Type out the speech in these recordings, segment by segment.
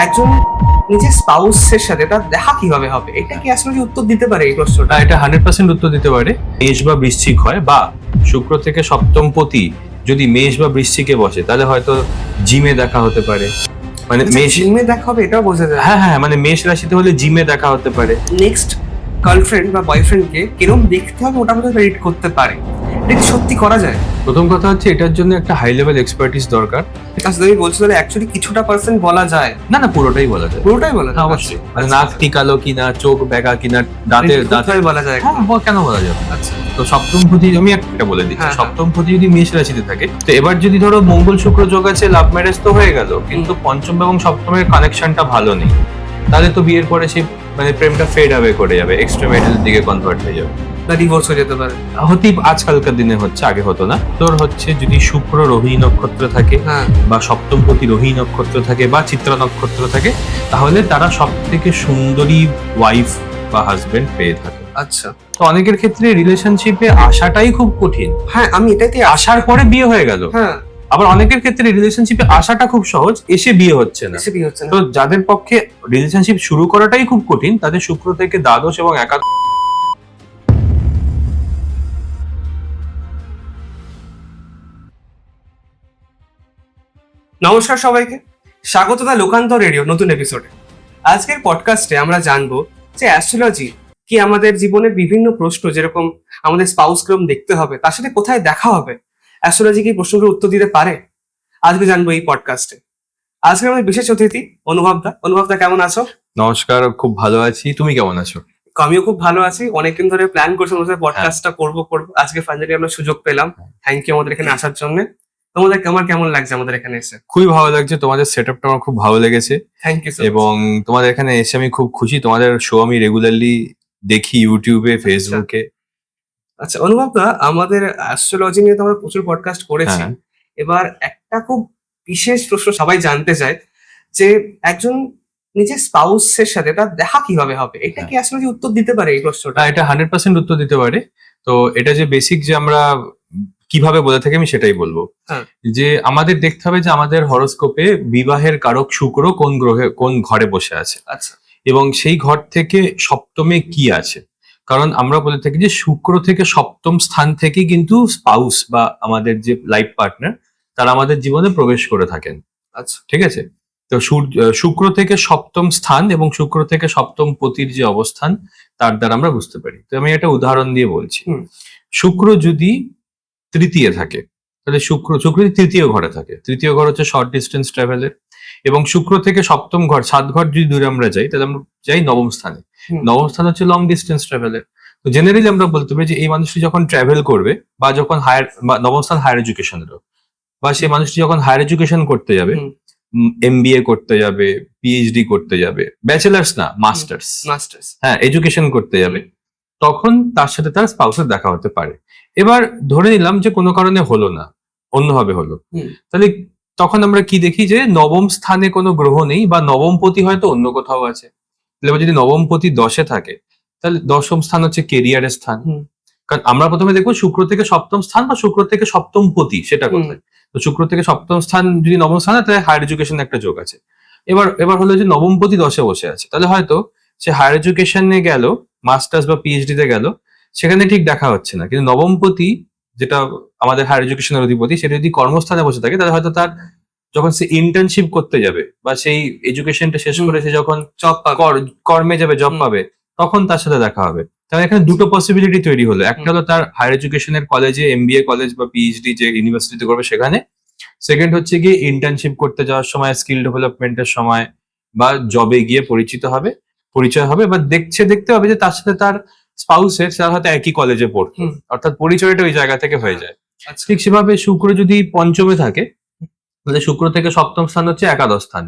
একজন নিজের স্পাউসের সাথে তার দেখা কিভাবে হবে, এটা কি আসলে উত্তর দিতে পারে এই প্রশ্নটা? এটা 100% উত্তর দিতে পারে। মেষ বা বৃশ্চিক হয়, বা শুক্র থেকে সপ্তমপতি যদি মেষ বা বৃশ্চিকে বসে, তাহলে হয়তো জিমে দেখা হতে পারে। মানে মেষ, জিমে দেখা হবে এটাও বোঝা যায়। হ্যাঁ হ্যাঁ, মানে মেষ রাশিতে হলে জিমে দেখা হতে পারে। নেক্সট গার্লফ্রেন্ড বা বয়ফ্রেন্ডকে কিরকম দেখতে হবে ওটা আমাদের রিড করতে পারে, এটা কি সত্যি করা যায়? প্রথম কথা হচ্ছে এটার জন্য একটা হাই লেভেল এক্সপার্টিস দরকার। আচ্ছা, তুমি বলছো তাহলে অ্যাকচুয়ালি কিছুটা পার্সেন্ট বলা যায়? না না, পুরোটাই বলা যায়। পুরোটাই বলা যায়? হ্যাঁ, অবশ্যই। আচ্ছা, মানে আচ্ছা। নাক টিকালো কিনা, চোখ বেঁকা কিনা, দাঁতের কোথায় বলা যায়? হ্যাঁ, কেন বলা যাবে? আচ্ছা। তো সপ্তমপতি আমি একটা বলে দিচ্ছি, হ্যাঁ, হ্যাঁ। সপ্তমপতি যদি মেষ রাশিতে থাকে, তো এবার যদি ধরো মঙ্গল শুক্র যোগ আছে, লাভ ম্যারেজ তো হয়ে গেল, কিন্তু পঞ্চম এবং সপ্তমের কানেকশনটা ভালো নেই, তাহলে তো বিয়ের পরে সেই মানে প্রেমটা ফেড অ্যাওয়ে করে যাবে, এক্সট্রিমেটের দিকে কনভার্ট হয়ে যাবে, না ডিভোর্স হয়ে যেতে পারে। হতেই আজকালকার দিনে হচ্ছে, আগে হতো না। তোর হচ্ছে যদি শুক্র রোহিণী নক্ষত্র থাকে, হ্যাঁ। বা সপ্তমপতি রোহিণী নক্ষত্র থাকে, বা চিত্রা নক্ষত্র থাকে, তাহলে তারা সব থেকে সুন্দরী ওয়াইফ বা হাজবেন্ড পেয়ে থাকে। আচ্ছা। তো অনেকের ক্ষেত্রে রিলেশনশিপে আসাটাই খুব কঠিন, হ্যাঁ, আমি এটাইতে আসার পরে বিয়ে হয়ে গেল। হ্যাঁ, আবার অনেকের ক্ষেত্রে রিলেশনশিপে আসাটা খুব সহজ, এসে বিয়ে হচ্ছে না। এসে বিয়ে হচ্ছে না। তো যাদের পক্ষে রিলেশনশিপ শুরু করাটাই খুব কঠিন, তাদের শুক্র থেকে দ্বাদশ এবং একাদশ। নমস্কার সবাইকে, স্বাগত দা লোকান্তর রেডিও নতুন এপিসোডে। আজকের পডকাস্টে আমরা জানবো যে অ্যাস্ট্রোলজি কি আমাদের জীবনের বিভিন্ন প্রশ্ন, যেরকম আমাদের স্পাউস ক্রম দেখতে হবে, তার সাথে কোথায় দেখা হবে, অ্যাস্ট্রোলজি কি প্রশ্নগুলোর উত্তর দিতে পারে, আজকে জানবো এই পডকাস্টে। আজকে আমাদের বিশেষ অতিথি অনুভবদা কেমন আছো? নমস্কার, খুব ভালো আছি। তুমি কেমন আছো? আমিও খুব ভালো আছি। অনেকদিন ধরে প্ল্যান করছি আমাদের পডকাস্টটা করবো, আজকে ফাইনালি আমরা সুযোগ পেলাম। থ্যাংক ইউ আমাদের এখানে আসার জন্য। আমার কেমন লাগছে আমাদের এখানে এসে? খুবই ভালো লাগছে, তোমাদের সেটআপটা আমার খুব ভালো লেগেছে, থ্যাংক ইউ। এবং তোমাদের এখানে এসে আমি খুব খুশি। তোমাদের শো আমি রেগুলারলি দেখি ইউটিউবে, ফেসবুকে। আচ্ছা অনুভবদা, আমাদের অ্যাস্ট্রোলজি নিয়ে তো আমরা প্রচুর পডকাস্ট করেছি। হ্যাঁ। এবার একটা খুব বিশেষ প্রশ্ন সবাই জানতে চায় যে একজন নিজের স্পাউসের সাথে তার দেখা কিভাবে হবে, এটা কি অ্যাস্ট্রোলজি উত্তর দিতে পারে এই প্রশ্নটা? এটা 100% উত্তর দিতে পারে। তো এটা যে বেসিক যে আমরা কিভাবে বলে থাকি, আমি সেটাই বলবো। হ্যাঁ। যে আমাদের দেখতে হবে যে আমাদের হরোস্কোপে বিবাহের কারক শুক্র কোন গ্রহে কোন ঘরে বসে আছে, আচ্ছা। এবং সেই ঘর থেকে সপ্তমে কি আছে। কারণ আমরা বলে থাকি যে শুক্র থেকে সপ্তম স্থান থেকে কিন্তু স্পাউস বা আমাদের যে লাইফ পার্টনার, তারা আমাদের জীবনে প্রবেশ করে থাকেন। আচ্ছা। ঠিক আছে। তো শুক্র থেকে সপ্তম স্থান এবং শুক্র থেকে সপ্তম পতির যে অবস্থান, তার দ্বারা আমরা বুঝতে পারি। তো আমি একটা উদাহরণ দিয়ে বলছি। শুক্র যদি তৃতীয় থাকে, তাহলে শুক্র যদি তৃতীয় ঘরে থাকে, তৃতীয় ঘর হচ্ছে শর্ট ডিস্টেন্স ট্রাভেলের, এবং শুক্র থেকে সপ্তম ঘর 7 ঘর যদি দূরে আমরা যাই, তাহলে আমরা যাই নবম স্থানে। নবম স্থান হচ্ছে লং ডিস্টেন্স ট্রাভেলের। তো জেনারেলি আমরা বলতে পারি যে এই মানুষটি যখন ট্রাভেল করবে, বা যখন নবম স্থান হায়ার এডুকেশনেরও, বা সেই মানুষটি যখন হায়ার এডুকেশন করতে যাবে, এমবিএ করতে যাবে, পিএইচডি করতে যাবে, ব্যাচেলার্স না মাস্টার্স, হ্যাঁ এডুকেশন করতে যাবে, তখন তার সাথে তার স্পাউসের দেখা হতে পারে। এবার ধরে নিলাম যে কোনো কারণে হলো না, অন্যভাবে হলো, তাহলে তখন আমরা কি দেখি যে নবম স্থানে কোনো গ্রহ নেই, বা নবমপতি হয়তো অন্য কোথাও আছে। এবার যদি নবমপতি 10-এ থাকে, তাহলে দশম স্থান হচ্ছে কেরিয়ারের স্থান। কারণ আমরা প্রথমে দেখবো শুক্র থেকে সপ্তম স্থান বা শুক্র থেকে সপ্তম পতি সেটা কোথায়। তো শুক্র থেকে সপ্তম স্থান যদি নবম স্থান হয়, তাহলে হায়ার এডুকেশন একটা যোগ আছে। এবার হলো যে নবমপতি 10-এ বসে আছে, তাহলে হয়তো সে হায়ার এডুকেশনে গেল, মাস্টার্স বা পিএইচডি তে গেল, সেখানে ঠিক দেখা হচ্ছে না, কিন্তু নবমপতি যেটা আমাদের হায়ার এডুকেশনের অধিপতি, সেটা যদি কর্মস্থানে বসে থাকে, তাহলে হয়তো তার যখন সে ইন্টার্নশিপ করতে যাবে, বা সেই এডুকেশনটা শেষ করে সে যখন কর্মে যাবে, জব পাবে, তখন তার সাথে দেখা হবে। তাহলে এখানে দুটো পসিবিলিটি তৈরি হলো। একটা হলো তার হায়ার এডুকেশনের কলেজে, এমবিএ কলেজ বা পিএইচডি যে ইউনিভার্সিটিতে করবে সেখানে। সেকেন্ড হচ্ছে গিয়ে ইন্টার্নশিপ করতে যাওয়ার সময়, স্কিল ডেভেলপমেন্টের সময়, বা জবে গিয়ে পরিচয় হবে, বা দেখতে হবে যে তার সাথে তার স্পাউসের সাথে হয়তো একই কলেজে পড়তো, অর্থাৎ পরিচয়টা ওই জায়গা থেকে হয়ে যায়। ঠিক সেভাবে শুক্র যদি পঞ্চমে থাকে, তাহলে শুক্র থেকে সপ্তম স্থান হচ্ছে একাদশ স্থান।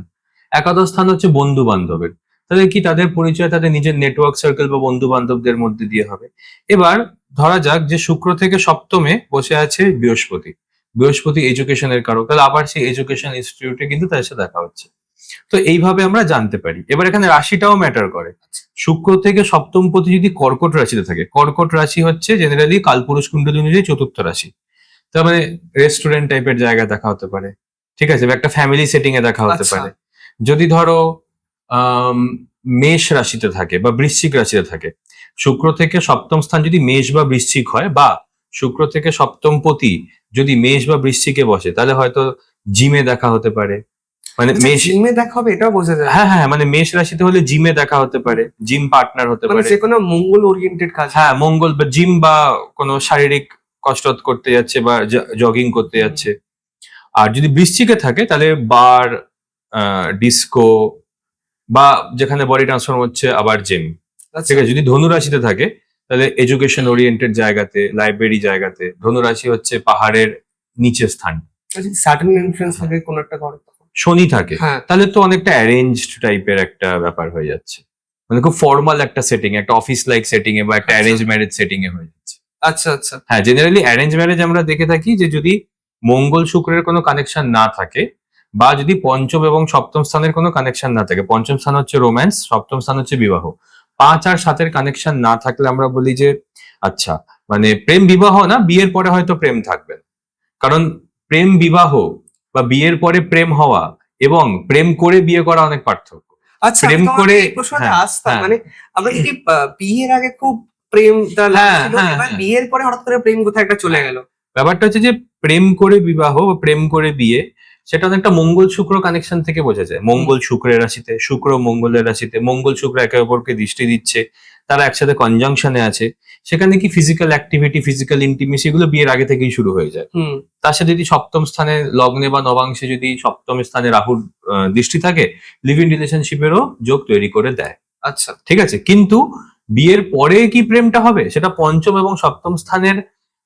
একাদশ স্থান হচ্ছে বন্ধু বান্ধবের। তাহলে কি তাদের পরিচয় তাদের নিজের নেটওয়ার্ক সার্কেল বা বন্ধু বান্ধবদের মধ্যে দিয়ে হবে। এবার ধরা যাক যে শুক্র থেকে সপ্তমে বসে আছে বৃহস্পতি এডুকেশনের কারক, তাহলে আবার সেই এডুকেশন ইনস্টিটিউটে কিন্তু তাদের সাথে দেখা হচ্ছে। তো এইভাবে আমরা জানতে পারি। এবার এখানে রাশিটাও ম্যাটার করে। শুক্র থেকে সপ্তম পতি যদি কর্কট রাশিতে থাকে, কর্কট রাশি হচ্ছে জেনারেলি কালপুরুষ কুণ্ডলী অনুযায়ী চতুর্থ রাশি। তার মানে রেস্টুরেন্ট টাইপের জায়গায় দেখা হতে পারে, ঠিক আছে, বা একটা ফ্যামিলি সেটিং এ দেখা হতে পারে। যদি ধরো মেষ রাশিতে থাকে বা বৃশ্চিক রাশিতে থাকে, শুক্র থেকে সপ্তম স্থান যদি মেষ বা বৃশ্চিক হয়, বা শুক্র থেকে সপ্তম পতি যদি মেষ বা বৃশ্চিকে বসে, তাহলে হয়তো জিমে দেখা হতে পারে। মানে মেষ, জিমে দেখা হবে এটাও বোঝা যায়? হ্যাঁ হ্যাঁ, মানে মেষ রাশিতে হলে জিমে দেখা হতে পারে, জিম পার্টনার হতে মানে পারে। যে কোনো মঙ্গল ওরিয়েন্টেড কাজ। হ্যাঁ, মঙ্গল বা জিম বা কোনো শারীরিক কসরত করতে যাচ্ছে বা জগিং করতে যাচ্ছে। আর যদি বৃশ্চিকে থাকে তাহলে বার, ডিস্কো, বা যেখানে বডি ট্রান্সফর্ম হচ্ছে আবার জিম। আচ্ছা। ঠিক আছে, যদি ধনু রাশিতে থাকে তাহলে এডুকেশন ওরিয়েন্টেড জায়গাতে, লাইব্রেরি জায়গাতে। ধনু রাশি হচ্ছে পাহাড়ের নিচের স্থান। যদি সার্টেন ইনফ্লুয়েন্স থাকে কোন একটা ঘরে, শনি থাকে, হ্যাঁ, তাহলে তো অনেকটা অ্যারেঞ্জড টাইপের একটা ব্যাপার হয়ে যাচ্ছে, মানে খুব ফর্মাল একটা সেটিং, একটা অফিস লাইক সেটিং এ বা একটা আচ্ছা। অ্যারেঞ্জ ম্যারেজ সেটিং এ হয়ে যাচ্ছে। আচ্ছা আচ্ছা। হ্যাঁ, জেনারেলি অ্যারেঞ্জ ম্যারেজ আমরা দেখে থাকি যে যদি মঙ্গল শুক্রের কোনো কানেকশন না থাকে, বা যদি পঞ্চম এবং সপ্তম স্থানের কোনো কানেকশন না থাকে, পঞ্চম স্থান হচ্ছে রোম্যান্স, সপ্তম স্থান হচ্ছে বিবাহ, 5 আর 7-এর কানেকশন না থাকলে আমরা বলি যে আচ্ছা, মানে প্রেম বিবাহ না, বিয়ের পরে হয়তো প্রেম থাকবে। কারণ প্রেম বিবাহ বা বিয়ের পরে প্রেম হওয়া এবং প্রেম করে বিয়ে করা অনেক পার্থক্য। আচ্ছা, প্রেম আমি তোমাকে করে, এই প্রশ্নটা হ্যাঁ, আসতাম, হ্যাঁ। মানে আমরা যদি বিয়ের আগে খুব প্রেমটা হ্যাঁ, লাগছিল, হ্যাঁ, এবার হ্যাঁ। বিয়ের পরে হঠাৎ করে প্রেম কোথায় একটা চলে গেল। ব্যাপারটা হচ্ছে যে প্রেম করে বিবাহ বা প্রেম করে বিয়ে, সেটা অনেকটা মঙ্গল শুক্র কানেকশন থেকে বোঝা যায়। মঙ্গল শুক্রের রাশিতে, শুক্র মঙ্গলের রাশিতে, মঙ্গল শুক্র একে অপরকে দৃষ্টি দিচ্ছে, তারা একসাথে কনজাংশনে আছে, সেখানে কি ফিজিক্যাল অ্যাক্টিভিটি, ফিজিক্যাল ইন্টিমেসি, এগুলো বিয়ের আগে থেকেই শুরু হয়ে যায়। হুম। তার সাথে যদি সপ্তম স্থানে লগ্নে বা নবাংশে যদি সপ্তম স্থানে রাহুর দৃষ্টি থাকে, লিভ ইন রিলেশনশিপেরও যোগ তৈরি করে দেয়। আচ্ছা। ঠিক আছে, কিন্তু বিয়ের পরে কি প্রেমটা হবে সেটা পঞ্চম এবং সপ্তম স্থানের,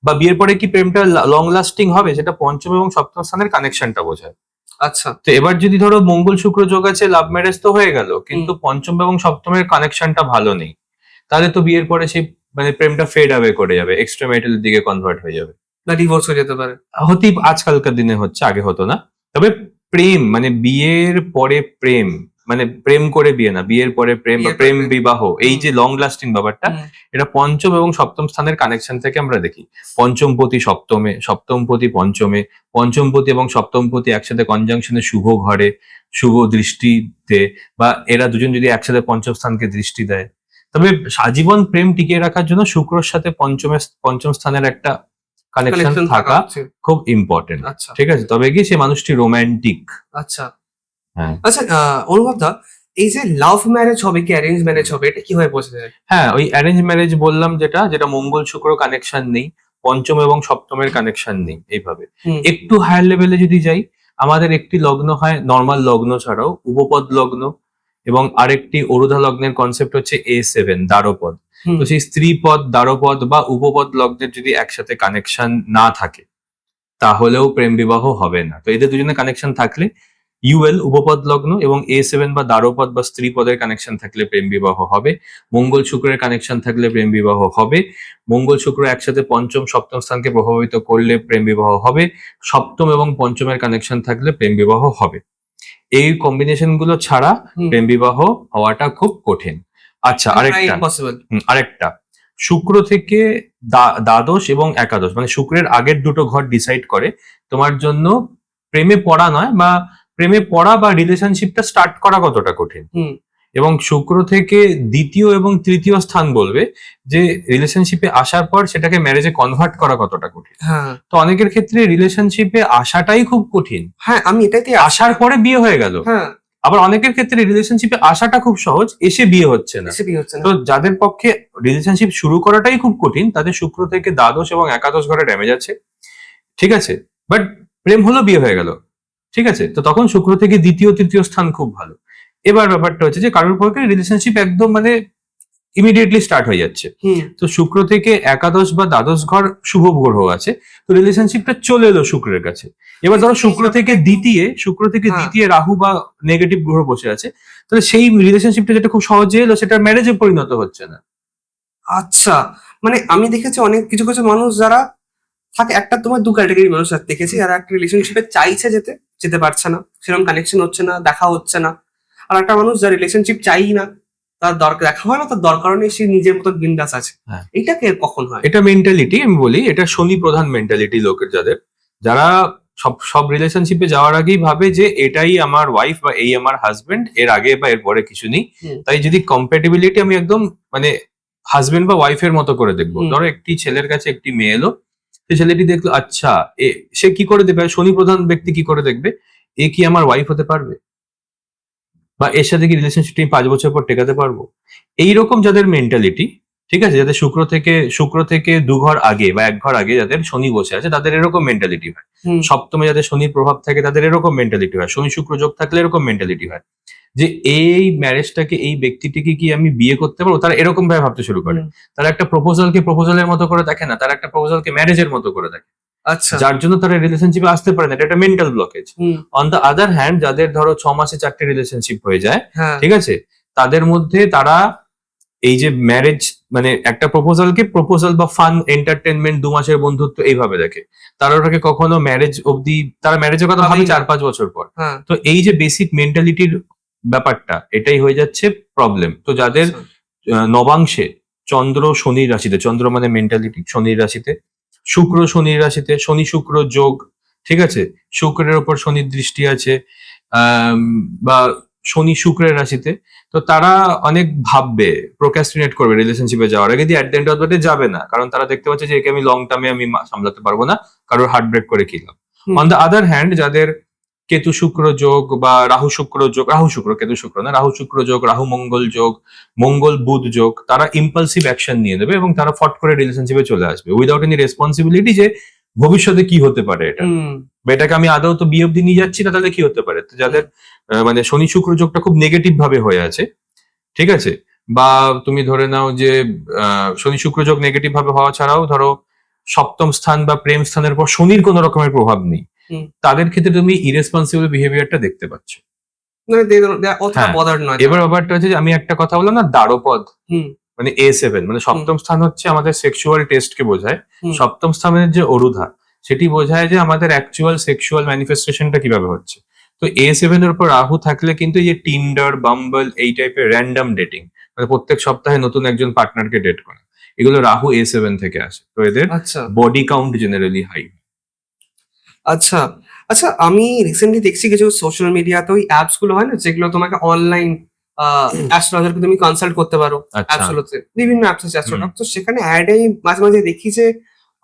বা বিয়ের পরে কি প্রেমটা লং লাস্টিং হবে সেটা পঞ্চম এবং সপ্তম স্থানের কানেকশনটা বোঝায়। আচ্ছা। তো এবার যদি ধরো মঙ্গল শুক্র যোগ আছে, লাভ ম্যারেজ তো হয়ে গেল, কিন্তু পঞ্চম এবং সপ্তমের কানেকশনটা ভালো নেই, তাহলে তো বিয়ের পরে সেই মানে প্রেমটা ফেড অ্যাওয়ে করে যাবে, এক্সট্রামেটাল দিকে কনভার্ট হয়ে যাবে, না ডিভোর্স হয়ে যেতে পারে। হতেই আজকালকার দিনে হচ্ছে, আগে হতো না। তবে প্রেম মানে বিয়ের পরে প্রেম, মানে প্রেম করে বিয়ে না, বিয়ের পরে প্রেম বা বিয়ের পরে প্রেম প্রেম। বিবাহ, এই যে লং লাস্টিং ব্যাপারটা, হুম। এটা পঞ্চম এবং সপ্তম স্থানের কানেকশন থেকে আমরা দেখি। পঞ্চমপতি সপ্তমে, সপ্তমপতি পঞ্চমে, পঞ্চমপতি এবং সপ্তমপতি একসাথে কনজাংশনে শুভ ঘরে, শুভ দৃষ্টিতে, বা এরা দুজন যদি একসাথে পঞ্চম স্থানকে দৃষ্টি দেয়। তবে আজীবন প্রেম টিকিয়ে রাখার জন্য শুক্রর সাথে পঞ্চম স্থানের একটা কানেকশন কানেকশন থাকা উচিত। খুব ইম্পর্টেন্ট। আচ্ছা। ঠিক আছে, তবে কি সে মানুষটি রোমান্টিক। আচ্ছা হ্যাঁ আচ্ছা। অনুভব দা, এই যে লাভ ম্যারেজ হবে কি অ্যারেঞ্জ ম্যারেজ হবে, এটা কিভাবে বোঝা যায়? হ্যাঁ, ওই অ্যারেঞ্জ ম্যারেজ বললাম, যেটা যেটা মঙ্গল শুক্র কানেকশন নেই, পঞ্চম এবং সপ্তমের কানেকশন নেই, এইভাবে। হুম। একটু হায়ার লেভেলে যদি যাই, আমাদের একটি লগ্ন হয় নর্মাল লগ্ন ছাড়াও উপপদ লগ্ন, এবং আরেকটি অরুধা লগ্নের কনসেপ্ট হচ্ছে A7 দ্বারপদ। হুম। তো সেই স্ত্রীপদ, দ্বারপদ বা উপপদ লগ্নের যদি একসাথে কানেকশন না থাকে, তাহলেও প্রেম বিবাহ হবে না। তো এদের দুজনের কানেকশন থাকলে, UL উপপদ লগ্ন এবং A7 বা দ্বারপদ বা স্ত্রী পদের কানেকশন থাকলে প্রেম বিবাহ হবে। মঙ্গল শুক্রের কানেকশন থাকলে প্রেম বিবাহ হবে। মঙ্গল শুক্র একসাথে পঞ্চম সপ্তম স্থানকে প্রভাবিত করলে প্রেম বিবাহ হবে। সপ্তম এবং পঞ্চমের কানেকশন থাকলে প্রেম বিবাহ হবে। এই কম্বিনেশন গুলো ছাড়া প্রেম বিবাহ হওয়াটা খুব কঠিন। আচ্ছা, আরেকটা, ইম্পসিবল। আরেকটা, শুক্র থেকে দ্বাদশ এবং একাদশ, মানে শুক্রের আগের দুটো ঘর ডিসাইড করে তোমার জন্য প্রেমে পড়া নয়, বা প্রেমে পড়া বা রিলেশনশিপটা স্টার্ট করা কতটা কঠিন। এবং শুক্র থেকে দ্বিতীয় এবং তৃতীয় স্থান বলবে যে রিলেশনশিপে আসার পর সেটাকে ম্যারেজে কনভার্ট করা কতটা কঠিন। হ্যাঁ। তো অনেকের ক্ষেত্রে রিলেশনশিপে আসাটাই খুব কঠিন, হ্যাঁ, আমি এটাইতে আসার পরে বিয়ে হয়ে গেল। হ্যাঁ। আবার অনেকের ক্ষেত্রে রিলেশনশিপে আসাটা খুব সহজ, এসে বিয়ে হচ্ছে না। এসে বিয়ে হচ্ছে না। তো যাদের পক্ষে রিলেশনশিপ শুরু করাটাই খুব কঠিন, তাদের শুক্র থেকে দ্বাদশ এবং একাদশ ঘরে ড্যামেজ আছে। ঠিক আছে, বাট প্রেম হলো, বিয়ে হয়ে গেল। ঠিক আছে, তো তখন শুক্র থেকে দ্বিতীয় তৃতীয় স্থান খুব ভালো। এবার ব্যাপারটা হচ্ছে যে কারোর পক্ষে রিলেশনশিপ একদম মানে ইমিডিয়েটলি স্টার্ট হয়ে যাচ্ছে, তো শুক্র থেকে একাদশ বা দ্বাদশ ঘর শুভ গ্রহ আছে, তো রিলেশনশিপটা চলে এলো শুক্রের কাছে। এবার ধরো শুক্র থেকে দ্বিতীয় রাহু বা নেগেটিভ গ্রহ বসে আছে, তাহলে সেই রিলেশনশিপটা যেটা খুব সহজে এলো সেটা ম্যারেজে পরিণত হচ্ছে না। আচ্ছা, মানে আমি দেখেছি অনেক কিছু কিছু মানুষ যারা থাকে, একটা তোমার দু ক্যাটাগরি মানুষ দেখেছি, যারা একটা রিলেশনশিপে চাইছে যেতে পারছে না, সেরকম কানেকশন হচ্ছে না, দেখা হচ্ছে না। আর একটা মানুষ যার রিলেশনশিপ চাই না, তার দরকার দেখা হয় না, তার দরকার নেই, সে নিজের মতো বিন্দাস আছে। এইটাকে কখন হয়? এটা মেন্টালিটি, আমি বলি এটা শনি প্রধান মেন্টালিটি লোকের, যারা সব সব রিলেশনশিপে যাওয়ার আগেই ভাবে যে এটাই আমার ওয়াইফ বা এই আমার হাজবেন্ড, এর আগে বা এর পরে কিছু নেই। তাই যদি কম্প্যাটিবিলিটি আমি একদম মানে হাজবেন্ড বা ওয়াইফের মতো করে দেখবো। ধরো একটি ছেলের কাছে একটি মেয়ে এলো, সে ছেলেটি দেখলো আচ্ছা সে কি করে দেখবে, শনি প্রধান ব্যক্তি কি করে দেখবে এ কি আমার ওয়াইফ হতে পারবে, বা এর সাথে কি রিলেশনশিপ 5 বছর পর টেকাতে পারবো। এইরকম যাদের মেন্টালিটি, ঠিক আছে, যাদের শুক্র থেকে 2 ঘর আগে বা 1 ঘর আগে যাদের শনি বসে আছে তাদের এরকম মেন্টালিটি হয়। সপ্তমে যাদের শনির প্রভাব থাকে তাদের এরকম মেন্টালিটি হয়। শনি শুক্র যোগ থাকলে এরকম মেন্টালিটি হয় যে এই ম্যারেজটাকে, এই ব্যক্তিটিকে কি আমি বিয়ে করতে পারবো। তারা এরকম ভাবে ভাবতে শুরু করে। তারা একটা প্রপোজালকে প্রপোজালের মতো করে দেখে না, তারা একটা প্রপোজালকে ম্যারেজের মতো করে দেখে। আচ্ছা, যার জন্য তারা রিলেশনশিপে আসতে পারে না, এটা একটা mental blockage. On the other hand, যাদের ধরো 6 মাসে 4টে রিলেশনশিপ হয়ে যায়, ঠিক আছে, তাদের মধ্যে তারা এই যে ম্যারেজ মানে একটা প্রপোজালকে প্রপোজাল বা ফান এন্টারটেনমেন্ট 2 মাসের বন্ধুত্ব এইভাবে দেখে। তারা ওটাকে কখনো ম্যারেজ অব্দি, তারা ম্যারেজের কথা ভাবে 4-5 বছর পর। তো এই যে বেসিক মেন্টালিটির ব্যাপারটা, এটাই হয়ে যাচ্ছে প্রবলেম। তো যাদের নবাংশে চন্দ্র শনির রাশিতে, চন্দ্র মানে মেন্টালিটি, শনির রাশিতে, শুক্র শনির রাশিতে, শনি শুক্র যোগ, ঠিক আছে, শুক্রের ওপর শনির দৃষ্টি আছে, বা শনি শুক্রের রাশিতে, তো তারা অনেক ভাববে, প্রোক্রাস্টিনেট করবে রিলেশনশিপে যাওয়ার আগে, দিয়ে at the end of the day যাবে না, কারণ তারা দেখতে পাচ্ছে যে একে আমি লং টার্মে আমি সামলাতে পারবো না, কারোর হার্ট ব্রেক করে কি লাভ। অন দ্য আদার হ্যান্ড, যাদের কেতু শুক্র যোগ বা রাহু শুক্র যোগ, রাহু শুক্র, কেতু শুক্র না, রাহু শুক্র যোগ, রাহু মঙ্গল যোগ, মঙ্গল বুধ যোগ, তারা ইম্পালসিভ অ্যাকশন নিয়ে নেবে এবং তারা ফট করে রিলেশনশিপে চলে আসবে উইদাউট এনি রেসপন্সিবিলিটি যে ভবিষ্যতে কি হতে পারে এটা, বা এটাকে আমি আদৌ তো বিয়ে অব্দি নিয়ে যাচ্ছি না, তাহলে কি হতে পারে। তো যাদের মানে শনি শুক্র যোগটা খুব নেগেটিভ ভাবে হয়ে আছে, ঠিক আছে, বা তুমি ধরে নাও যে শনি শুক্র যোগ নেগেটিভ ভাবে হওয়া ছাড়াও ধরো সপ্তম স্থান বা প্রেম স্থানের পর শনির কোনো রকমের প্রভাব নেই, তাদের ক্ষেত্রে তুমি ইরেসপন্সিবল বিহেভিয়ারটা দেখতে পাচ্ছ। এবার ব্যাপারটা হচ্ছে যে আমি একটা কথা বললাম না, দ্বারপদ মানে A7, মানে সপ্তম স্থান হচ্ছে আমাদের সেক্সুয়াল টেস্ট কে বোঝায়। সপ্তম স্থানের যে অরুধা, সেটি বোঝায় যে আমাদের অ্যাকচুয়াল সেক্সুয়াল ম্যানিফেস্টেশনটা কিভাবে হচ্ছে। তো A7 এর উপর রাহু থাকলে কিন্তু এই যে টিন্ডার, বাম্বল, এই টাইপের র্যান্ডম ডেটিং, মানে প্রত্যেক সপ্তাহে নতুন একজন পার্টনারকে ডেট করা, এগুলো রাহু A7 থেকে আসে। তো এদের বডি কাউন্ট জেনারেলি হাই। আচ্ছা আচ্ছা, আমি রিসেন্টলি দেখছি কিছু সোশ্যাল মিডিয়াতে ওই অ্যাপস গুলো হয় না, যেগুলো তোমাকে অনলাইন অ্যাস্ট্রোলজারকে তুমি কনসাল্ট করতে পারো। অ্যাপসগুলোতে বিভিন্ন অ্যাপস আছে অ্যাস্ট্রোলজার, তো সেখানে অ্যাডে মাঝে মাঝে দেখি যে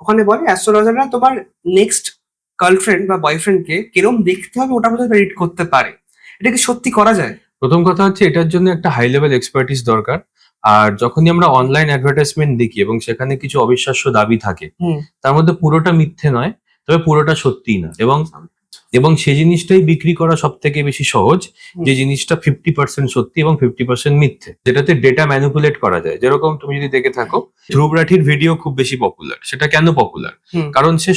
ওখানে বলে অ্যাস্ট্রোলজাররা তোমার নেক্সট গার্লফ্রেন্ড বা বয়ফ্রেন্ডকে কিরম দেখতে হবে ওটা পর্যন্ত রিড করতে পারে। এটা কি সত্যি করা যায়? প্রথম কথা হচ্ছে এটার জন্য একটা হাই লেভেল এক্সপার্টিস দরকার। আর যখনই আমরা অনলাইন অ্যাডভার্টাইজমেন্ট দেখি এবং সেখানে কিছু অবিশ্বাস্য দাবি থাকে, তার মধ্যে পুরোটা মিথ্যে নয়, তবে পুরোটা সত্যিই না। এবং সেই জিনিসটাই বিক্রি করা সব থেকে বেশি সহজ, যে জিনিসটা 50% সত্যি এবং 50% মিথ্যে, যেটাতে ডেটা ম্যানিপুলেট করা যায়। যেরকম তুমি যদি দেখে থাকো, ধ্রুব রাঠির ভিডিও খুব বেশি পপুলার। সেটা কেন পপুলার? কারণ সে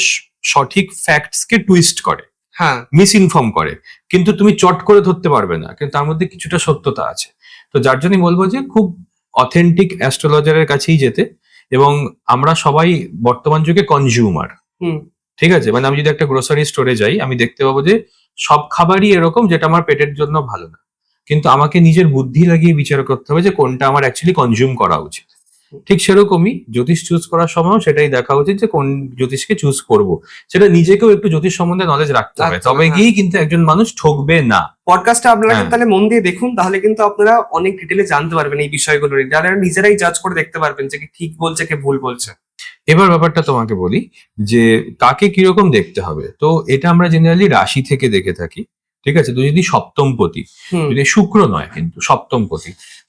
সঠিক ফ্যাক্টস কে টুইস্ট করে, মিস ইনফর্ম করে, কিন্তু তুমি চট করে ধরতে পারবে না, কিন্তু তার মধ্যে কিছুটা সত্যতা আছে। তো যার জন্যই বলবো যে খুব অথেন্টিক অ্যাস্ট্রোলজারের কাছেই যেতে। এবং আমরা সবাই বর্তমান যুগে কনজিউমার, ঠিক আছে, মানে আমি যদি একটা গ্রোসারি স্টোরে যাই, আমি দেখতে পাবো যে সব খাবারই এরকম যেটা আমার পেটের জন্য ভালো না, কিন্তু আমাকে নিজের বুদ্ধি লাগিয়ে বিচার করতে হবে যে কোনটা আমার অ্যাকচুয়ালি কনজিউম করা উচিত। ঠিক সেরকমই জ্যোতিষ চুজ করার সময়ও সেটাই দেখা উচিত যে কোন জ্যোতিষকে চুজ করব, সেটা নিজেকেও একটু জ্যোতিষ সম্বন্ধে নলেজ রাখতে হবে, তবে গিয়েই কিন্তু একজন মানুষ ঠকবে না। পডকাস্টটা আপনারা তাহলে মন দিয়ে দেখুন, তাহলে কিন্তু আপনারা অনেক ডিটেলে জানতে পারবেন এই বিষয়গুলো, যারা নিজেরাই জাজ করে দেখতে পারবেন যে কি ঠিক বলছে কে ভুল বলছে। এবার ব্যাপারটা তোমাকে বলি যে কাকে কিরকম দেখতে হবে। তো এটা আমরা জেনারেলি রাশি থেকে দেখে থাকি, ঠিক আছে। তো যদি সপ্তমপতি, যদি শুক্র নয় কিন্তু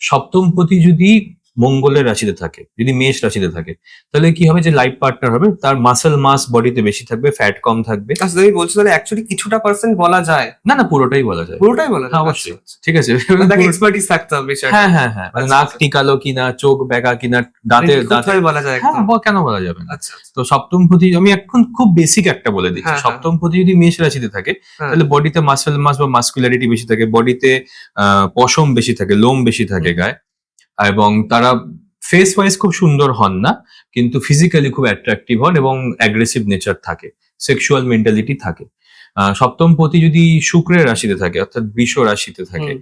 সপ্তমপতি যদি মঙ্গলের রাশিতে থাকে, যদি মেষ রাশিতে থাকে, তাহলে কি হবে যে লাইফ পার্টনার হবে, তার মাসেল মাস বডিতে বেশি থাকবে, ফ্যাট কম থাকবে। আচ্ছা, তুমি বলছো তাহলে অ্যাকচুয়ালি কিছুটা পার্সেন্ট বলা যায় না, না, পুরোটাই বলা যায়, পুরোটাই বলা যায়, অবশ্যই, ঠিক আছে। তাকে এক্সপার্টিস থাকতে হবে বিষয়টা। হ্যাঁ, মানে নাক টিকালো কিনা, চোখ বেঁকা কিনা, দাঁতে বলা যায়, কেন বলা যাবে না। তো সপ্তমপতি, আমি এখন খুব বেসিক একটা বলে দিচ্ছি, সপ্তমপতি যদি মেষ রাশিতে থাকে, তাহলে বডিতে মাসেল মাস বা মাস্কুলারিটি বেশি থাকে, বডিতে পশম বেশি থাকে, লোম বেশি থাকে গায়ে, এবং তারা ফেস ওয়াইজ খুব সুন্দর হন না, কিন্তু ফিজিক্যালি খুব অ্যাট্রাকটিভ হন এবং অ্যাগ্রেসিভ নেচার থাকে, সেক্সুয়াল মেন্টালিটি থাকে। সপ্তমপতি যদি শুক্রের রাশিতে থাকে, অর্থাৎ বৃষ রাশিতে থাকে,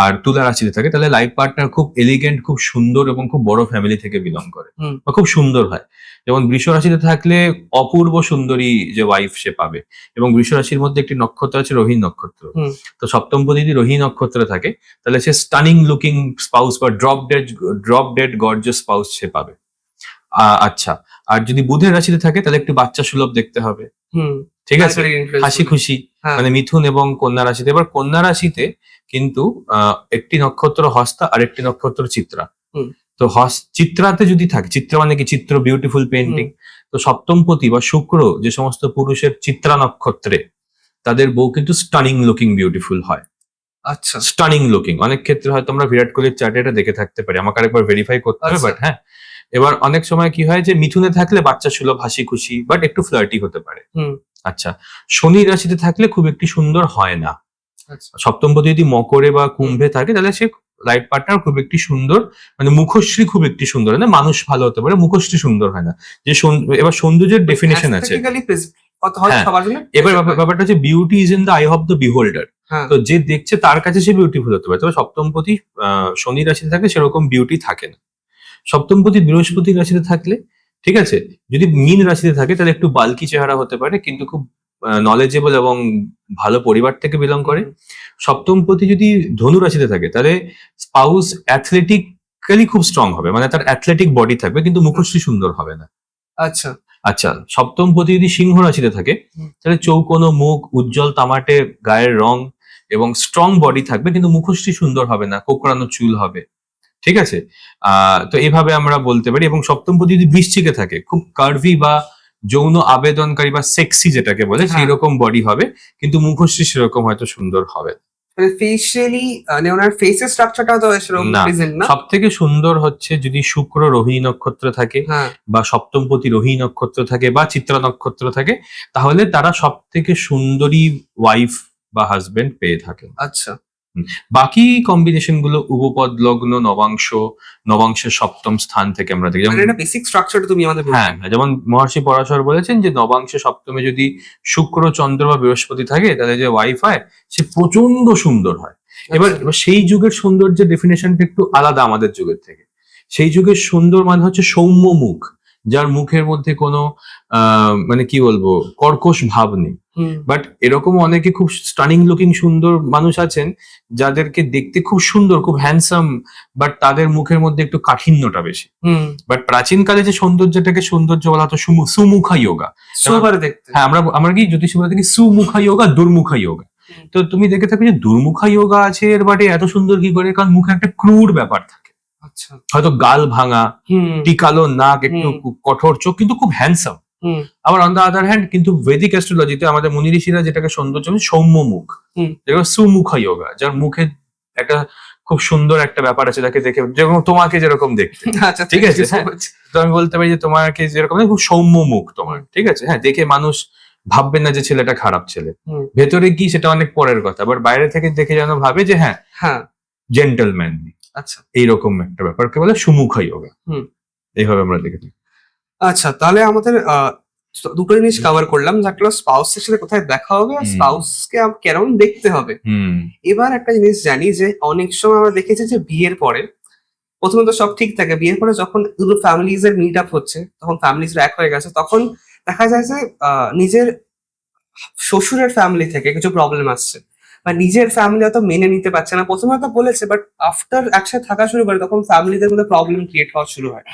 আর তুলা রাশিতে থাকে, তাহলে লাইফ পার্টনার খুব এলিগেন্ট, খুব সুন্দর এবং খুব বড় ফ্যামিলি থেকে বিলং করে হুম। বা খুব সুন্দর হয়। যেমন বৃষ রাশিতে থাকলে অপূর্ব সুন্দরী যে ওয়াইফ সে পাবে। এবং বৃষ রাশির মধ্যে একটি নক্ষত্র আছে রোহিণী নক্ষত্র। হুম। তো সপ্তমপতি যদি রোহিণী নক্ষত্রে থাকে তাহলে সে স্টানিং লুকিং স্পাউস বা ড্রপ ডেড গর্জিয়াস স্পাউস সে পাবে। আচ্ছা, আর যদি বুধের রাশিতে থাকে তাহলে একটু বাচ্চা সুলভ দেখতে হবে। হুম। ঠিক আছে, Cultural influence হাসি বলে। খুশি, হ্যাঁ। মানে মিথুন এবং কন্যা রাশিতে। এবার কন্যা রাশিতে কিন্তু একটি নক্ষত্র হস্তা আর একটি নক্ষত্র চিত্রা। হুম। তো চিত্রাতে যদি থাকে, চিত্রা মানে কি, চিত্র বিউটিফুল পেন্টিং। তো সপ্তমপতি বা শুক্র যে সমস্ত পুরুষের চিত্রা নক্ষত্রে, তাদের বউ কিন্তু স্টানিং লুকিং বিউটিফুল হয়। আচ্ছা। Stunning looking. অনেক ক্ষেত্রে হয়তো আমরা বিরাট কোহলির চার্টে এটা দেখে থাকতে পারি, আমাকে আরেকবার ভেরিফাই করতে হবে, আচ্ছা। বাট হ্যাঁ। এবার অনেক সময় কি হয় যে মিথুনে থাকলে বাচ্চা সুলভ, হাসি খুশি, বাট একটু ফ্লার্টি হতে পারে। হুম। আচ্ছা, শনি রাশিতে থাকলে খুব একটি সুন্দর হয় না। আচ্ছা। সপ্তমপতি যদি মকরে বা কুম্ভে থাকে তাহলে সে লাইফ পার্টনার খুব একটি সুন্দর, মানে মুখশ্রী খুব একটি সুন্দর হয় না, মানুষ ভালো হতে পারে, মুখশ্রী সুন্দর হয় না। যে এবার সৌন্দর্যের ডেফিনেশন আছে। Aesthetically কত হয় হ্যাঁ। সবার জন্য। এবার ব্যাপারটা হচ্ছে beauty is in the I of the বিহোল্ডার। হ্যাঁ। তো যে দেখছে তার কাছে সে বিউটিফুল হতে পারে। তবে সপ্তমপতি শনি রাশিতে থাকে সেরকম বিউটি থাকে না। সপ্তমপতি বৃহস্পতি রাশিতে থাকলে, ঠিক আছে, যদি মীন রাশিতে থাকে তাহলে একটু বালকি চেহারা হতে পারে, কিন্তু খুব নলেজেবল এবং ভালো পরিবার থেকে বিলং করে। সপ্তমপতি যদি ধনু রাশিতে থাকে তাহলে স্পাউস অ্যাথলেটিক্যালি খুব স্ট্রং হবে, মানে তার অ্যাথলেটিক বডি থাকবে কিন্তু মুখশ্রী সুন্দর হবে না। আচ্ছা। আচ্ছা, সপ্তমপতি যদি সিংহ রাশিতে থাকে তাহলে চৌকোনো মুখ, উজ্জ্বল তামাটে গায়ের রং এবং স্ট্রং বডি থাকবে কিন্তু মুখশ্রী সুন্দর হবে না, কোকড়ানো চুল হবে। ঠিক আছে, তো এইভাবে আমরা বলতে পারি। এবং সপ্তমপতি যদি বৃশ্চিকে থাকে খুব কার্ভি বা যৌন আবেদনকারী বা সেক্সি যেটাকে বলে সেই রকম বডি হবে, কিন্তু মুখশ্রী সেরকম হয়তো সুন্দর হবে না। মানে ফেশিয়ালি মানে ওনার ফেসের স্ট্রাকচারটাও তো সেরকম না, প্রেজেন্ট না। সব থেকে সুন্দর হচ্ছে যদি শুক্র রোহিণী নক্ষত্র থাকে হ্যাঁ। বা সপ্তমপতি রোহিণী নক্ষত্র থাকে বা চিত্রা নক্ষত্র থাকে, তাহলে তারা সব থেকে সুন্দরী ওয়াইফ বা হাজবেন্ড পেয়ে থাকে। আচ্ছা। বাকি কম্বিনেশন গুলো উপপদ লগ্ন, নবাংশের সপ্তম স্থান থেকে আমরা দেখি। মানে এটা বেসিক স্ট্রাকচারটা তুমি আমাদের হ্যাঁ, যেমন মহর্ষি পরাশর বলেছেন যে নবাংশে সপ্তমে যদি শুক্র, চন্দ্র বা বৃহস্পতি থাকে তাহলে যে ওয়াইফ হয় সে প্রচন্ড সুন্দর হয়। এবার সেই যুগের সৌন্দর্যের ডেফিনেশনটা একটু আলাদা আমাদের যুগের থেকে। সেই যুগের সুন্দর মানে হচ্ছে সৌম্য মুখ, যার মুখের মধ্যে কোনো মানে কি বলবো, কর্কশ ভাব নেই। বাট এরকম অনেকে খুব স্টানিং লুকিং সুন্দর মানুষ আছেন যাদেরকে দেখতে খুব সুন্দর, খুব হ্যান্ডসাম, বাট তাদের মুখের মধ্যে একটু কাঠিন্যটা বেশি। বাট প্রাচীনকালে যে সৌন্দর্যটাকে সৌন্দর্য বলা হতো সুমুখা যোগা। হ্যাঁ, আমরা কি জ্যোতিষী বলে থাকি সুমুখা যোগা, দুর্মুখা যোগা। তো তুমি দেখে থাকবে যে দুর্মুখা যোগা আছে এর বাটে এত সুন্দর কি করে, কারণ মুখে একটা ক্রুর ব্যাপার থাকে। আচ্ছা। হয়তো গাল ভাঙা, টিকালো নাক, একটু কঠোর চোখ, কিন্তু খুব হ্যান্ডসাম। আবার অন দ্য আদার হ্যান্ড কিন্তু বৈদিক অ্যাস্ট্রোলজিতে আমাদের মুনি ঋষিরা যেটাকে সৌন্দর্য সৌম্য মুখ, যেটা সুমুখা যোগা, যার মুখে একটা খুব সুন্দর একটা ব্যাপার আছে, যাকে দেখে যেরকম তোমাকে যেরকম দেখতে। আচ্ছা, ঠিক আছে, তো আমি বলতে পারি যে তোমাকে যেরকম খুব সৌম্য মুখ তোমার, ঠিক আছে। হ্যাঁ, দেখে মানুষ ভাববে না যে ছেলেটা খারাপ ছেলে, ভেতরে কি সেটা অনেক পরের কথা, বাট বাইরে থেকে দেখে যেন ভাবে যে হ্যাঁ জেন্টলম্যান। আচ্ছা, এইরকম একটা ব্যাপারকে বলে সুমুখা যোগা। এইভাবে আমরা দেখে থাকি। আচ্ছা, তাহলে আমাদের দুটো জিনিস কভার করলাম, যেগুলো স্পাউসের সাথে কোথায় দেখা হবে আর স্পাউসকে কেমন দেখতে হবে। এবার একটা জিনিস জানি যে অনেক সময় আমরা দেখেছি যে বিয়ের পরে প্রথমে তো সব ঠিক থাকে, বিয়ের পরে যখন দুটো ফ্যামিলিজ এর মিট আপ হচ্ছে, তখন ফ্যামিলিজ এক হয়ে গেছে, তখন দেখা যায় যে নিজের শ্বশুরের ফ্যামিলি থেকে কিছু প্রবলেম আসছে বা নিজের ফ্যামিলি হয়তো মেনে নিতে পারছে না। প্রথমে হয়তো বলেছে, বাট আফটার একসাথে থাকা শুরু করে তখন ফ্যামিলিদের মধ্যে প্রবলেম ক্রিয়েট হওয়া শুরু হয়।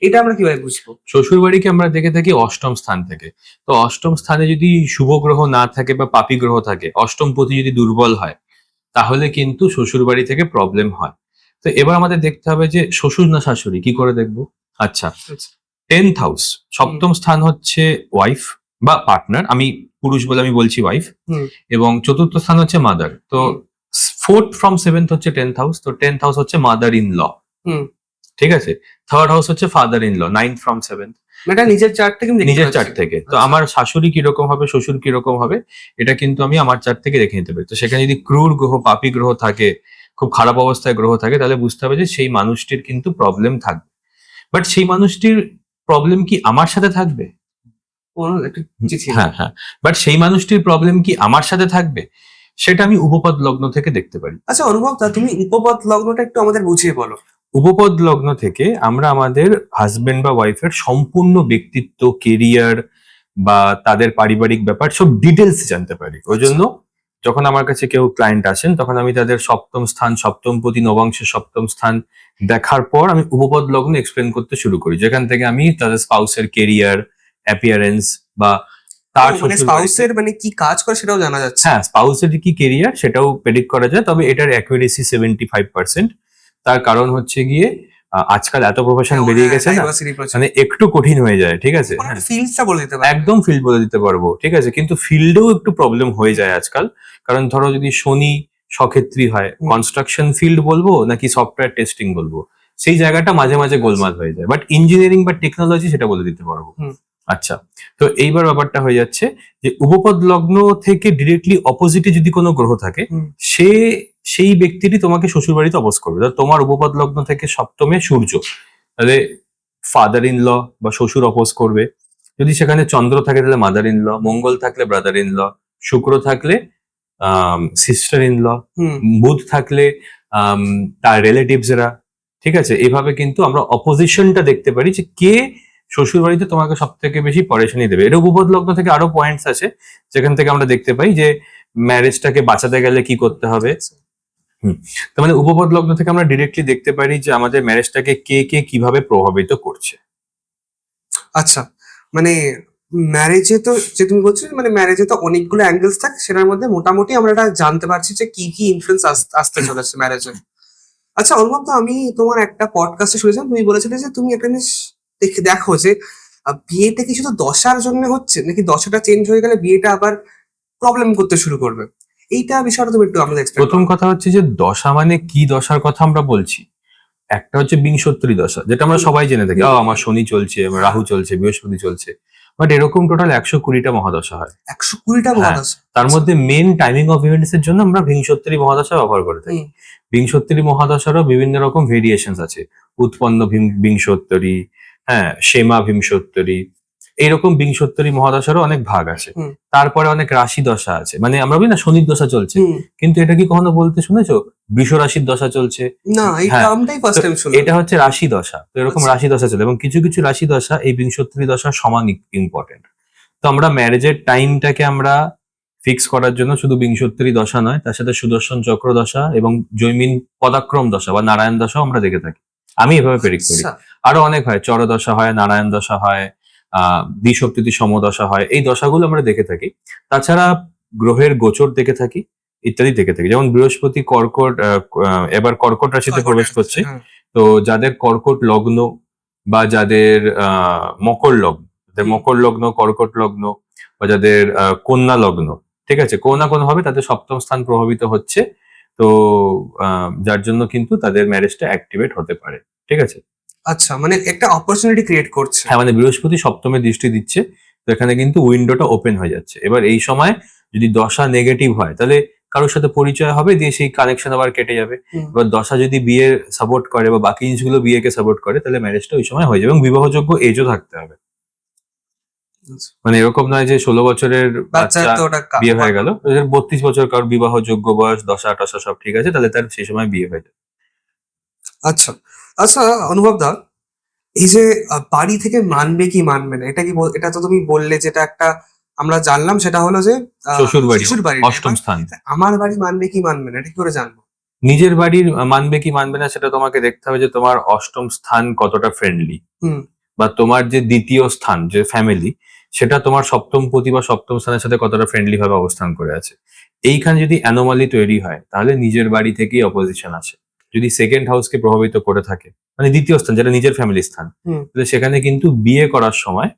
এটা আমরা কিভাবে বুঝবো? শ্বশুর বাড়িকে আমরা দেখে থাকি অষ্টম স্থান থেকে। তো অষ্টম স্থানে যদি শুভ গ্রহ না থাকে বা পাপী গ্রহ থাকে, অষ্টম পতি যদি দুর্বল হয়, তাহলে কিন্তু শ্বশুর বাড়ি থেকে প্রবলেম হয়। তো এবার আমাদের দেখতে হবে যে শ্বশুর না শাশুড়ি, কি করে দেখবো? আচ্ছা, 10th হাউস, সপ্তম স্থান হচ্ছে ওয়াইফ বা পার্টনার, আমি পুরুষ বলে আমি বলছি ওয়াইফ, এবং চতুর্থ স্থান হচ্ছে মাদার। তো 4th from 7th হচ্ছে 10th হাউস, তো 10th হাউস হচ্ছে মাদার ইন ল। ঠিক আছে, 3rd হাউস হচ্ছে father in law, 9th from 7th। এটা নিজের চার্ট থেকে, নিজের চার্ট থেকে। তো আমার শাশুড়ি কিরকম হবে, শ্বশুর কিরকম হবে, এটা কিন্তু আমি আমার চার্ট থেকে দেখে নিতে পারি। তো সেখানে যদি ক্রুর গ্রহ, পাপী গ্রহ থাকে, খুব খারাপ অবস্থায় গ্রহ থাকে, তাহলে বুঝতে হবে যে সেই মানুষটির কিন্তু প্রবলেম থাকবে। বাট সেই মানুষটির প্রবলেম কি আমার সাথে থাকবে? হ্যাঁ, বাট সেই মানুষটির প্রবলেম কি আমার সাথে থাকবে? সেটা আমি উপপদ লগ্ন থেকে দেখতে পারি। আচ্ছা অনুভব দা, তুমি উপপদ লগ্নটা একটু আমাদের বুঝিয়ে বলো। উপপদ লগ্ন থেকে আমরা আমাদের হাজবেন্ড বা ওয়াইফের সম্পূর্ণ ব্যক্তিত্ব, কেরিয়ার বা তাদের পারিবারিক ব্যাপার সব ডিটেলস জানতে পারি। ওই জন্য যখন আমার কাছে কেউ ক্লায়েন্ট আসেন তখন আমি তাদের সপ্তম স্থান, সপ্তমপতি নবাংশের সপ্তম স্থান দেখার পর আমি উপপদ লগ্ন এক্সপ্লেন করতে শুরু করি, যেখান থেকে আমি তাদের স্পাউসের কেরিয়ার, অ্যাপিয়ারেন্স বা তার মানে শ্বশুর স্পাউসের মানে কি কাজ করে সেটাও জানা যাচ্ছে। হ্যাঁ স্পাউসের কি কেরিয়ার সেটাও প্রেডিক্ট করা যায়, তবে এটার অ্যাকুরেসি 75%। তার কারণ হচ্ছে গিয়ে আজকাল এত প্রফেশন বেরিয়ে গেছে না, মানে একটু কঠিন হয়ে যায়, ঠিক আছে। হ্যাঁ ফিল্ডটা বলে দিতে পারো। একদম ফিল্ড বলে দিতে পারবো, ঠিক আছে, কিন্তু ফিল্ডেও একটু প্রবলেম হয়ে যায় আজকাল। কারণ ধরো যদি শনি সক্ষেত্রী হয়, কনস্ট্রাকশন ফিল্ড বলবো নাকি সফটওয়্যার টেস্টিং বলবো, সেই জায়গাটা মাঝে মাঝে গোলমাল হয়ে যায়। বাট ইঞ্জিনিয়ারিং বা টেকনোলজি সেটা বলে দিতে পারবো। আচ্ছা, তো এইবার ব্যাপারটা হয়ে যাচ্ছে যে উপপদ লগ্ন থেকে ডিরেক্টলি অপোজিটে যদি কোনো গ্রহ থাকে, সে সেই ব্যক্তিটি তোমাকে শ্বশুর বাড়িতে অবস করবে। তোমার উপপদ লগ্ন থেকে সপ্তমে সূর্য, তাহলে ফাদার ইন ল বা শ্বশুর অপোজ করবে। যদি সেখানে চন্দ্র থাকে তাহলে মাদার ইন ল, মঙ্গল থাকলে ব্রাদার ইন ল, শুক্র থাকলে সিস্টার ইন ল, বুধ থাকলে তার রিলেটিভসরা, ঠিক আছে। এইভাবে কিন্তু আমরা অপোজিশনটা দেখতে পারি যে কে শ্বশুর বাড়িতে তোমাকে সব থেকে বেশি পরেশানি দেবে। এটা উপপদ লগ্ন থেকে আরো পয়েন্টস আছে যেখান থেকে আমরা দেখতে পাই যে ম্যারেজটাকে বাঁচাতে গেলে কি করতে হবে। তার মানে উপপদ লগ্ন থেকে আমরা ডিরেক্টলি দেখতে পারি যে আমাদের ম্যারেজটাকে কে কে কিভাবে প্রভাবিত করছে। আচ্ছা, মানে ম্যারেজে তো যে তুমি বলছো মানে ম্যারেজে তো অনেকগুলো অ্যাঙ্গেলস থাকে, সেটার মধ্যে মোটামুটি আমরা এটা জানতে পারছি যে কি কি ইনফ্লুয়েন্স আসতে চলেছে ম্যারেজে। আচ্ছা অনুভব, তো আমি তোমার একটা পডকাস্টে শুনেছিলাম, তুমি বলেছিলে যে তুমি একটা জিনিস দেখো যে বিয়েটা কি শুধু দশার জন্য হচ্ছে নাকি দশাটা চেঞ্জ হয়ে গেলে বিয়েটা আবার প্রবলেম করতে শুরু করবে, এইটা বিষয়টা তুমি একটু আমাদের এক্সপ্লেইন প্রথম কথা হচ্ছে যে দশা মানে কি দশার কথা আমরা বলছি। একটা হচ্ছে বিংশোত্তরী দশা, যেটা আমরা সবাই জেনে থাকি, আমার শনি চলছে, আমার রাহু চলছে, বৃহস্পতি চলছে। বাট এরকম টোটাল 120টা মহাদশা হয়। 120টা মহাদশা? তার মধ্যে মেন টাইমিং অফ ইভেন্টস এর জন্য আমরা বিংশোত্তরী মহাদশা ব্যবহার করে থাকি। বিংশোত্তরী মহাদশারও বিভিন্ন রকম ভেরিয়েশনস আছে, উৎপন্ন বিংশোত্তরী, হ্যাঁ সেমা বিংশোত্তরী, এইরকম বিংশোত্তরী মহাদশারও অনেক ভাগ আছে। তারপরে অনেক রাশি দশা আছে, মানে আমরা বলি না শনির দশা চলছে, কিন্তু এটা কি কখনো বলতে শুনেছো বৃষ রাশির দশা চলছে? না, এই টার্মটাই ফার্স্ট টাইম শুনলাম। এটা হচ্ছে রাশি দশা। তো এরকম রাশি দশা চলে এবং কিছু কিছু রাশি দশা এই বিংশোত্তরী দশা সমান ইম্পর্টেন্ট। তো আমরা ম্যারেজের টাইমটাকে আমরা ফিক্স করার জন্য শুধু বিংশোত্তরী দশা নয়, তার সাথে সুদর্শন চক্র দশা এবং জৈমিন পদাক্রম দশা বা নারায়ণ দশাও আমরা দেখে থাকি। আমি এভাবে প্রেডিক্ট করি। আরো অনেক হয়, চর দশা হয়, নারায়ণ দশা হয়, দ্বিসপ্ততি সমদশা হয়, এই দশাগুলো আমরা দেখে থাকি। তাছাড়া গ্রহের গোচর দেখে থাকি, ইত্যাদি দেখে থাকি। যেমন বৃহস্পতি কর্কট, এবার কর্কট রাশিতে প্রবেশ করছে। তো যাদের কর্কট লগ্ন বা যাদের মকর লগ্ন, মকর লগ্ন, কর্কট লগ্ন বা যাদের কন্যা লগ্ন, ঠিক আছে, কোনো না কোনো ভাবে তাদের সপ্তম স্থান প্রভাবিত হচ্ছে। তো যার জন্য কিন্তু তাদের ম্যারেজটা অ্যাক্টিভেট হতে পারে, ঠিক আছে। আচ্ছা, মানে একটা অপরচুনিটি ক্রিয়েট করছে। হ্যাঁ, মানে বৃহস্পতি সপ্তমে দৃষ্টি দিচ্ছে, তো এখানে কিন্তু উইন্ডোটা ওপেন হয়ে যাচ্ছে। এবার এই সময় যদি দশা নেগেটিভ হয় তাহলে কারোর সাথে পরিচয় হবে, দিয়ে সেই কানেকশন আবার কেটে যাবে। এবার দশা যদি বিয়ে সাপোর্ট করে বা বাকি জিনিসগুলো বিয়েকে সাপোর্ট করে তাহলে ম্যারেজটা ওই সময় হয়ে যাবে এবং বিবাহযোগ্য এজও থাকতে হবে। মানে এরকম নয় যে 16 বছরের বাচ্চা বিয়ে হয়ে গেল, 32 বছর কারোর বিবাহযোগ্য বয়স, দশা টশা সব ঠিক আছে, তাহলে তার সেই সময় বিয়ে হয়ে যাবে। আচ্ছা আচ্ছা অনুভব দা, এই যে বাড়ি থেকে মানবে কি মানবে না, এটা কি এটা তো তুমি বললে, যেটা একটা আমরা জানলাম সেটা হলো যে শ্বশুর বাড়ি অষ্টম স্থান। আমার বাড়ি মানবে কি মানবে না এটা কি করে জানবো? নিজের বাড়ির মানবে কি মানবে না সেটা তোমাকে দেখতে হবে যে তোমার অষ্টম স্থান কতটা ফ্রেন্ডলি, বা তোমার যে দ্বিতীয় স্থান যে ফ্যামিলি, সেটা তোমার সপ্তম পতি বা সপ্তম স্থানের সাথে কতটা ফ্রেন্ডলি ভাবে অবস্থান করে আছে। এইখানে যদি অ্যানোমালি তৈরি হয় তাহলে নিজের বাড়ি থেকেই অপোজিশন আছে। যদি সেকেন্ড হাউসকে প্রভাবিত করে থাকে, মানে দ্বিতীয় স্থান যেটা নিজের ফ্যামিলি স্থান, তাহলে সেখানে কিন্তু বিয়ে করার সময়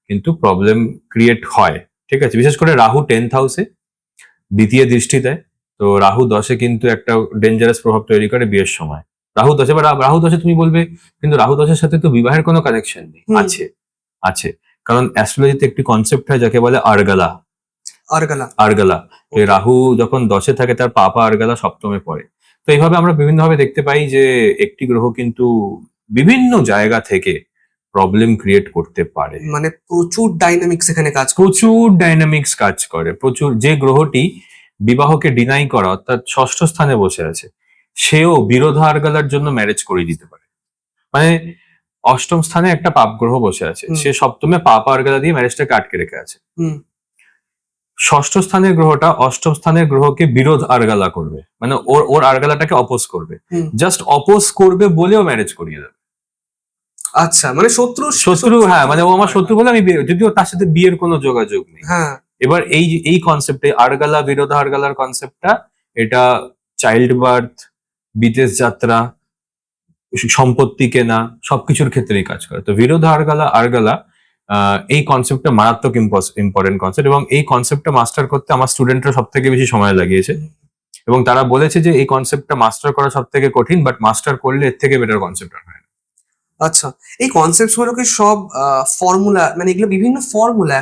কিন্তু প্রবলেম ক্রিয়েট হয়, ঠিক আছে। বিশেষ করে রাহু 10th হাউসে দ্বিতীয় দৃষ্টি দেয়, তো রাহু 10-এ কিন্তু একটা ডেঞ্জারাস প্রভাব তৈরি করে বিয়ের সময়। রাহু 10-এ বা রাহু 10-এ তুমি বলবে কিন্তু রাহু 10-এর সাথে তো বিবাহের কোনো কানেকশন নেই। আছে, আছে, কারণ অ্যাস্ট্রোলজিতে একটি কনসেপ্ট হয় যাকে বলে আরগালা। আরগালা রাহু যখন 10-এ থাকে তার পাপা আরগালা সপ্তমে পড়ে। তো এইভাবে আমরা বিভিন্নভাবে দেখতে পাই যে একটি গ্রহ কিন্তু বিভিন্ন জায়গা থেকে প্রবলেম ক্রিয়েট করতে পারে। মানে প্রচুর ডাইনামিক্স এখানে কাজ করে। প্রচুর ডাইনামিক্স কাজ করে, প্রচুর। যে গ্রহটি বিবাহকে ডিনাই করা অর্থাৎ ষষ্ঠ স্থানে বসে আছে, সেও বিরোধার্গালার জন্য ম্যারেজ করে দিতে পারে। মানে অষ্টম স্থানে একটা পাপ গ্রহ বসে আছে, সে সপ্তমে পাপ আর্গালা দিয়ে ম্যারেজটাকে আটকে রেখে আছে। ষষ্ঠ স্থানের গ্রহটা অষ্টম স্থানের গ্রহকে বিরোধ আর্গালা করবে, মানে ওর ওর আর্গালাটাকে অপোজ করবে, জাস্ট অপোজ করবে বলেও ম্যারেজ করিয়ে দেবে। আচ্ছা, মানে শত্রু, হ্যাঁ, মানে ও আমার শত্রু বলে আমি যদিও তার সাথে বিয়ের কোনো যোগাযোগ নেই। হ্যাঁ, এবার এই কনসেপ্টে আর্গালা বিরোধ আর্গালার কনসেপ্টটা, এটা চাইল্ড বার্থ, বিদেশ যাত্রা, সম্পত্তি কেনা, সবকিছুর ক্ষেত্রেই কাজ করে। তো বিরোধ আর্গালা এই কনসেপ্টটা মারাত্মক ইম্পর্টেন্ট কনসেপ্ট, এবং এই কনসেপ্টটা মাস্টার করতে আমার স্টুডেন্টরা সব থেকে বেশি সময় লাগিয়েছে, এবং তারা বলেছে যে এই কনসেপ্টটা মাস্টার করা সব থেকে কঠিন, বাট মাস্টার করলে এর থেকে বেটার কনসেপ্ট আর হয় না। আচ্ছা, এই কনসেপ্ট গুলোকে সব ফর্মুলা, মানে এগুলো বিভিন্ন ফর্মুলা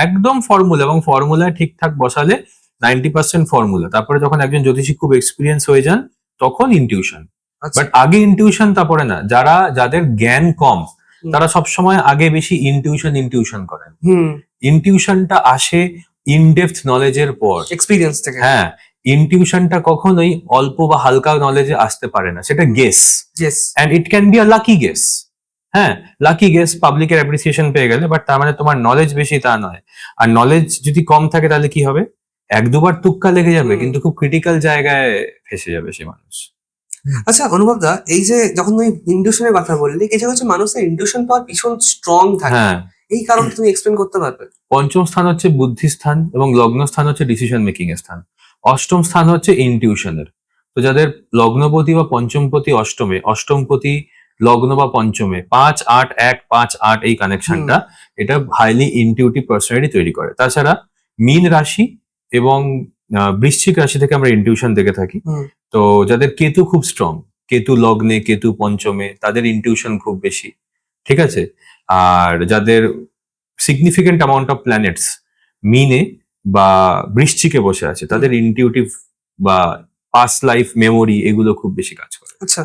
একদম ফর্মুলা, এবং ফর্মুলা ঠিকঠাক বসালে 90% ফর্মুলা, তারপরে যখন একজন জ্যোতিষী খুব এক্সপিরিয়েন্স হয়ে যান তখন ইনটিউশন। বাট আগে ইনটিউশন, তারপরে না। যাদের জ্ঞান কম তারা সবসময় আগে বেশি ইনটিউশন করেন। ইনটিউশনটা আসে ইনডেপথ নলেজের পর, এক্সপিরিয়েন্স থেকে। হ্যাঁ, ইনটিউশনটা কখনোই অল্প বা হালকা নলেজে আসতে পারে না, সেটা guess, and it can be a lucky guess. হ্যাঁ, লাকি গেস, পাবলিকের অ্যাপ্রিসিয়েশন পেয়ে গেলে, বাট তার মানে তোমার নলেজ বেশি তা নয়। আর নলেজ যদি কম থাকে তাহলে কি হবে, এক দুবার তুক্কা লেগে যাবে, কিন্তু খুব ক্রিটিক্যাল জায়গায় ফেসে যাবে সে মানুষ। আচ্ছা অনুভব দা, এই যে যখন তুমি ইনটিউশনের কথা বললি, এই যে হচ্ছে মানুষের ইনটিউশন পাওয়ার ভীষণ স্ট্রং থাকে, এই কারণে তুমি এক্সপ্লেন করতে পারবে? পঞ্চম স্থান হচ্ছে বুদ্ধি স্থান, এবং লগ্ন স্থান হচ্ছে ডিসিশন মেকিং এর স্থান। অষ্টম স্থান হচ্ছে ইনটিউশনের। তো যাদের লগ্নপতি বা পঞ্চমপতি অষ্টমে, অষ্টমপতি লগ্ন বা পঞ্চমে 5-8-1-5-8 এই কানেকশনটা, এটা হাইলি ইনটিউটিভ পার্সোনালিটি তৈরি করে। তাছাড়া মীন রাশি এবং বৃশ্চিক রাশি থেকে আমরা ইনটিউশন দেখে থাকি। তো যাদের কেতু খুব স্ট্রং, কেতু লগ্নে, কেতু পঞ্চমে, তাদের ইনটিউশন খুব বেশি, ঠিক আছে। আর যাদের সিগনিফিকেন্ট অ্যামাউন্ট অফ প্ল্যানেটস মিনে বা বৃশ্চিকে বসে আছে, তাদের ইনটিউটিভ বা পাস্ট লাইফ মেমোরি এগুলো খুব বেশি কাজ করে। আচ্ছা,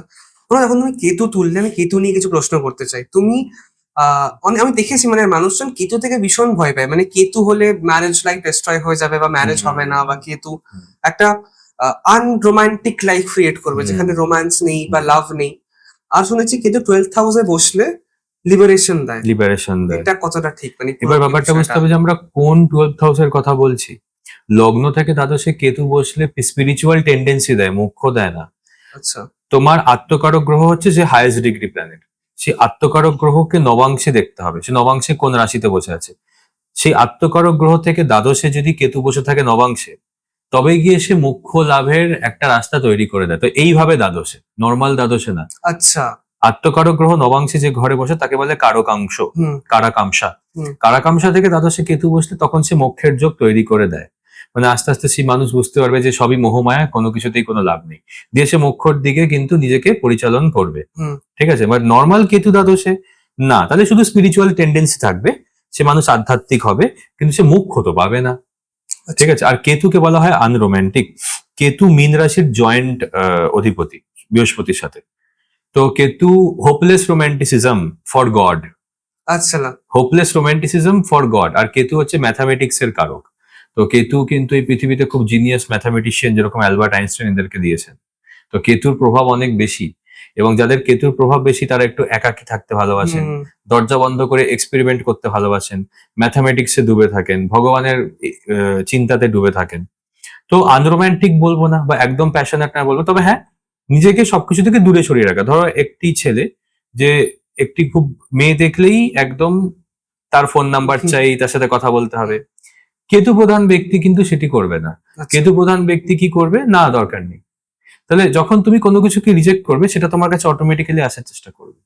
এখন তুমি কেতু তুললে, আমি কেতু নিয়ে কিছু প্রশ্ন করতে চাই। তুমি আমি দেখেছি মানে মানুষজন কেতু থেকে ভীষণ ভয় পায়, মানে কেতু হলে ম্যারেজ লাইফ ডিস্ট্রয় হয়ে যাবে, বা ম্যারেজ হবে না, বা কেতু একটা আনরোমান্টিক লাইফ ক্রিয়েট করবে যেখানে রোম্যান্স নেই বা লাভ নেই। আর শুনেছি কেতু 12th হাউসে বসলে লিবারেশন দেয়। এটা কতটা ঠিক? মানে এবার ব্যাপারটা বুঝতে হবে যে আমরা কোন 12th হাউসের কথা বলছি। লগ্ন থেকে দ্বাদশে কেতু বসলে স্পিরিচুয়াল টেন্ডেন্সি দেয়, মোক্ষ দেয় না। আচ্ছা, তোমার আত্মকারক গ্রহ হচ্ছে যে হাইয়েস্ট ডিগ্রি প্ল্যানেট, সেই আত্মকারক গ্রহকে নবাংশে দেখতে হবে, সে নবাংশে কোন রাশিতে বসে আছে। সেই আত্মকারক গ্রহ থেকে দ্বাদশে যদি কেতু বসে থাকে নবাংশে, তবে গিয়ে সে মোক্ষ লাভের একটা রাস্তা তৈরি করে দেয়। তো এইভাবে দ্বাদশে, নর্মাল দ্বাদশে না। আচ্ছা, আত্মকারক গ্রহ নবাংশে যে ঘরে বসে তাকে বলে কারকাংশ, কারাকাংশা। কারাকাংশা থেকে দ্বাদশে কেতু বসলে তখন সে মোক্ষের যোগ তৈরি করে দেয়। মানে আস্তে আস্তে সেই মানুষ বুঝতে পারবে যে সবই মোহমায়া, কোনো কিছুতেই কোনো লাভ নেই, দিয়ে সে মোক্ষর দিকে কিন্তু নিজেকে পরিচালন করবে, ঠিক আছে। বাট নর্মাল কেতু দ্বাদশে না, তাহলে শুধু স্পিরিচুয়াল টেন্ডেন্সি থাকবে, সে মানুষ আধ্যাত্মিক হবে, কিন্তু সে মোক্ষ তো পাবে না, ঠিক আছে। আর কেতুকে বলা হয় আনরোম্যান্টিক। কেতু মীন রাশির জয়েন্ট অধিপতি বৃহস্পতির সাথে। তো Ketu hopeless romanticism for god. আচ্ছা, হোপলেস রোম্যান্টিসিজম ফর গড। আর কেতু হচ্ছে ম্যাথামেটিক্স এর কারক। তো কেতু কিন্তু এই পৃথিবীতে খুব জিনিয়াস ম্যাথামেটিশিয়ান যেরকম অ্যালবার্ট আইনস্টাইন এদেরকে দিয়েছেন। তো কেতুর প্রভাব অনেক বেশি, এবং যাদের কেতুর প্রভাব বেশি তারা একটু একাকী থাকতে ভালোবাসেন, দরজা বন্ধ করে এক্সপেরিমেন্ট করতে ভালোবাসেন, ম্যাথামেটিক্সে ডুবে থাকেন, ভগবানের চিন্তাতে ডুবে থাকেন। তো আনরোম্যান্টিক বলবো না, বা একদম প্যাশনেট না বলবো, তবে হ্যাঁ, নিজেকে সবকিছু থেকে দূরে সরিয়ে রাখা। ধরো একটি ছেলে যে একটি খুব মেয়ে দেখলেই একদম তার ফোন নাম্বার চাই, তার সাথে কথা বলতে হবে, কেতু প্রধান ব্যক্তি কিন্তু সেটি করবে না। কেতু প্রধান ব্যক্তি কি করবে, না দরকার নেই। তাহলে যখন তুমি কোনো কিছুকে রিজেক্ট করবে, সেটা তোমার কাছে অটোমেটিক্যালি আসার চেষ্টা করবে।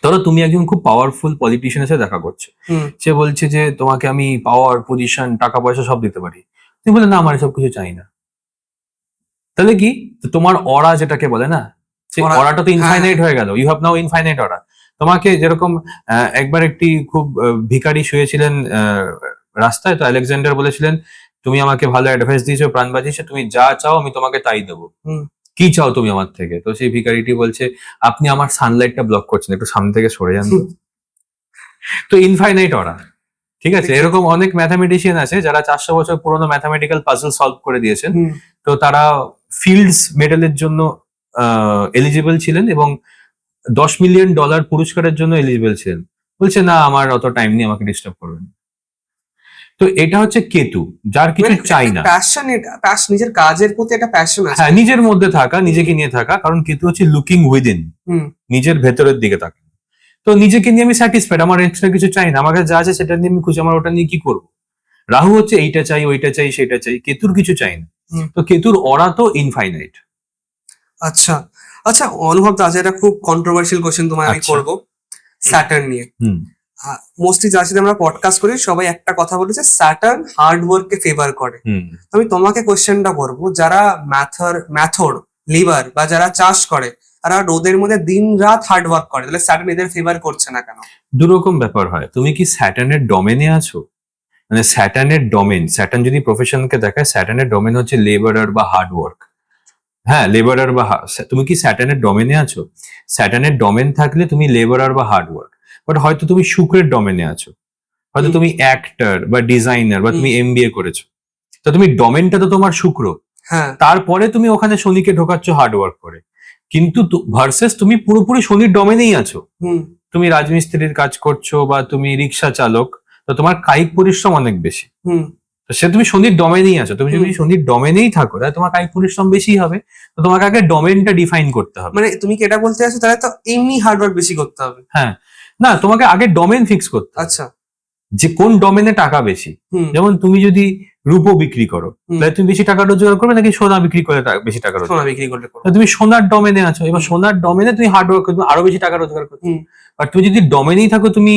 ধরো তুমি একজন খুব পাওয়ারফুল পলিটিশিয়ানের সাথে দেখা করছো, সে বলছে যে তোমাকে আমি পাওয়ার, পজিশন, টাকা পয়সা সব দিতে পারি, তুমি বলে না আমার এসব কিছু চাই না। তাহলে কি, তোমার অরা যেটাকে বলে না, সেই অরাটা তো ইনফাইনাইট হয়ে গেল। ইউ হ্যাভ নাও ইনফাইনাইট অরা। তোমাকে যেরকম একবার একটি খুব ভিখারি শুয়েছিলেন রাস্তায়, তো আলেকজান্ডার বলেছিলেন তুমি আমাকে ভালো অ্যাডভাইস দিয়েছো, প্রাণ বাঁচিয়েছো, তুমি যা চাও আমি তোমাকে তাই দেবো, কি চাও তুমি আমার থেকে? তো সেই ভিখারিটি বলছে আপনি আমার সানলাইটটা ব্লক করছেন, একটু সামনে থেকে সরে যান। তো ইনফাইনাইট অরা, ঠিক আছে, এরকম অনেক ম্যাথামেটিশিয়ান আছে যারা 400 বছর পুরনো ম্যাথামেটিক্যাল পাজল সলভ করে দিয়েছেন। হুম, তো তারা ফিল্ডস মেডেলের জন্য এলিজিবল ছিলেন এবং $10 মিলিয়ন পুরস্কারের জন্য এলিজিবল ছিলেন। বলছে না, আমার অত টাইম নেই, আমাকে ডিস্টার্ব করবেন। তো এটা হচ্ছে কেতু, যার কিছু চাই না। প্যাশন, এটা নিজের কাজের প্রতি একটা প্যাশন আছে। হ্যাঁ, নিজের মধ্যে থাকা, নিজেকে নিয়ে থাকা, কারণ কেতু হচ্ছে লুকিং উইদিন, হুম, নিজের ভেতরের দিকে তাকা। তো নিজেকে নিয়ে আমি স্যাটিসফাইড, আমার এক্সট্রা কিছু চাই না, আমার কাছে যা আছে সেটা নিয়ে আমি খুশি, আমার ওটা নিয়ে কি করবো। রাহু হচ্ছে এইটা চাই, ওইটা চাই, সেটা চাই, কেতুর কিছু চাই না। হুম। তো কেতুর অরা তো ইনফাইনাইট। আচ্ছা আচ্ছা, অনুভব দা, এটা খুব কন্ট্রোভার্সিয়াল কোশ্চেন তোমায় আমি আচ্ছা। করবো স্যাটার্ন নিয়ে। হুম মোস্টলি যার সাথে আমরা পডকাস্ট করি সবাই একটা কথা বলেছে, স্যাটার্ন হার্ড ওয়ার্ককে ফেভার করে। হুম তো আমি তোমাকে কোশ্চেনটা করবো, যারা ম্যাথড লিভার বা যারা চাষ করে, তারা রোদের মধ্যে দিন রাত হার্ড ওয়ার্ক করে, তাহলে স্যাটার্ন এদের ফেভার করছে না কেন? দুরকম ব্যাপার হয়। তুমি কি স্যাটার্নের ডোমেনে আছো? মানে স্যাটার্নের ডোমেন, স্যাটার্ন যদি প্রফেশনকে দেখায়, স্যাটার্নের ডোমেন হচ্ছে লেবারার বা হার্ড ওয়ার্ক। হ্যাঁ, লেবারার বা তুমি কি স্যাটার্নের ডোমেনে আছো? স্যাটার্নের ডোমেন থাকলে তুমি লেবারার বা হার্ড ওয়ার্ক। বাট হয়তো তুমি শুক্রের ডোমেনে আছো, হয়তো তুমি অ্যাক্টর বা ডিজাইনার বা তুমি এমবিএ করেছো, তো তুমি ডোমেনটা তো তোমার শুক্র, হ্যাঁ, তারপরে তুমি ওখানে শনিকে ঢোকাচ্ছ হার্ড ওয়ার্ক করে। কিন্তু ভার্সেস তুমি পুরোপুরি শনির ডোমেনেই আছো, হুম, তুমি রাজমিস্ত্রির কাজ করছো বা তুমি রিক্সা চালক, তো তোমার কায়িক পরিশ্রম অনেক বেশি। হুম, তো সে তুমি শনির ডোমেনেই আছো, তুমি যদি শনির ডোমেনেই থাকো তাহলে তোমার কায়িক পরিশ্রম বেশি হবে। তো তোমাকে আগে ডোমেনটা ডিফাইন করতে হবে। মানে তুমি কি এটা বলতে চাইছো তাহলে তো এমনি হার্ড ওয়ার্ক বেশি করতে হবে? হ্যাঁ, না, তোমাকে আগে ডোমেন ফিক্স করতে হবে, আচ্ছা, যে কোন ডোমেনে টাকা বেশি। হুম, যেমন তুমি যদি রূপো বিক্রি করো, হুম। তাহলে তুমি বেশি টাকা রোজগার করবে, নাকি সোনা বিক্রি করে বেশি টাকা সোনা রোজগার? বিক্রি করলে করো। তাহলে তুমি সোনার ডোমেনে আছো, এবার সোনার ডোমেনে তুমি হার্ড ওয়ার্ক করবে, আরো বেশি টাকা রোজগার করছো। হুম, আর তুমি যদি ডোমেনেই থাকো, তুমি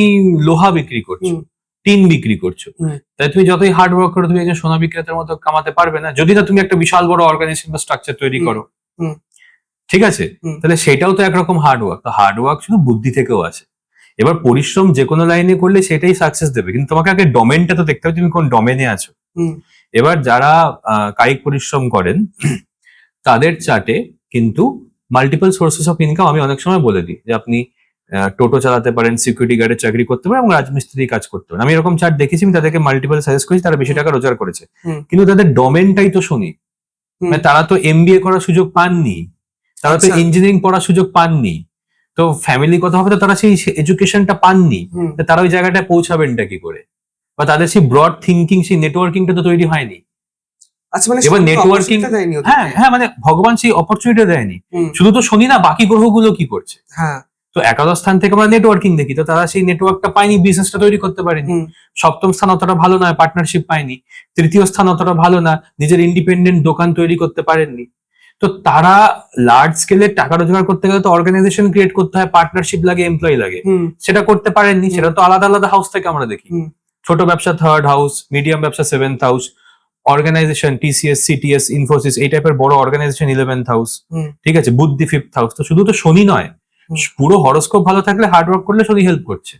লোহা বিক্রি করছো, হুম, টিন বিক্রি করছো, হুম, তাই তুমি যতই হার্ড ওয়ার্ক করো, তুমি একজন সোনা বিক্রেতার মতো কামাতে পারবে না, যদি না তুমি একটা বিশাল বড় অর্গানাইজেশন বা স্ট্রাকচার তৈরি হুম, করো। হুম, ঠিক আছে, হুম, তাহলে সেটাও তো একরকম হার্ড ওয়ার্ক। তো হার্ড ওয়ার্ক শুধু বুদ্ধি থেকেও আছে। এবার পরিশ্রম যে কোনো লাইনে করলে সেটাই সাকসেস দেবে, কিন্তু তোমাকে আগে ডোমেনটা তো দেখতে হবে, তুমি কোন ডোমেনে আছো। হুম, এবার যারা কায়িক পরিশ্রম করেন তাদের চার্টে কিন্তু মাল্টিপল সোর্সেস অফ ইনকাম, আমি অনেক সময় বলে দিই যে আপনি টোটো চালাতে পারেন, সিকিউরিটি গার্ডের চাকরি করতে পারেন এবং রাজমিস্ত্রি কাজ করতে পারেন। আমি এরকম চার্ট দেখেছি, আমি তাদেরকে মাল্টিপল সাজেস্ট করেছি, তারা বেশি টাকা রোজগার করেছে। হুম, কিন্তু তাদের ডোমেনটাই তো শনি, হুম। মানে তারা তো এমবিএ করার সুযোগ পাননি, তারা তো আচ্ছা। ইঞ্জিনিয়ারিং পড়ার সুযোগ পাননি, তো ফ্যামিলি কথা হবে, তো তারা সেই এডুকেশনটা পাননি, হুম। তো তারা ওই জায়গাটায় পৌঁছাবেনটা কি করে? বা তাদের সেই ব্রড থিঙ্কিং, সেই নেটওয়ার্কিংটা তো তৈরি হয়নি। আচ্ছা, মানে এবার শনি তো নেটওয়ার্কিং, opportunity দেয়নি ওদেরকে। হ্যাঁ হ্যাঁ, মানে ভগবান সেই অপরচুনিটি দেয়নি। হুম, শুধু তো শনি না, বাকি গ্রহগুলো কি করছে? হ্যাঁ, তো একাদশ স্থান থেকে আমরা নেটওয়ার্কিং দেখি, তো তারা সেই নেটওয়ার্কটা পায়নি, বিজনেসটা তৈরি করতে পারেনি। হুম, সপ্তম স্থান অতটা ভালো নয়, পার্টনারশিপ পায়নি। তৃতীয় স্থান অতটা ভালো না, নিজের ইন্ডিপেন্ডেন্ট দোকান তৈরি করতে পারেননি। তো তারা লার্জ স্কেলে টাকা রোজগার করতে গেলে তো অর্গানাইজেশন ক্রিয়েট করতে হয়, পার্টনারশিপ লাগে, এমপ্লয়ি লাগে, হুম, সেটা করতে পারেননি। সেটা তো আলাদা আলাদা হাউস থেকে আমরা দেখি। হুম, ছোট ব্যবসা থার্ড হাউস, মিডিয়াম ব্যবসা seventh house, organisation TCS, CTS, Infosys, এই টাইপের বড় অর্গানাইজেশন 11th হাউস। হুম, ঠিক আছে, বুদ্ধি 5th হাউস। তো শুধু তো শনি নয়, হুম। পুরো হরোস্কোপ ভালো থাকলে হার্ড ওয়ার্ক করলে শনি হেল্প করছে।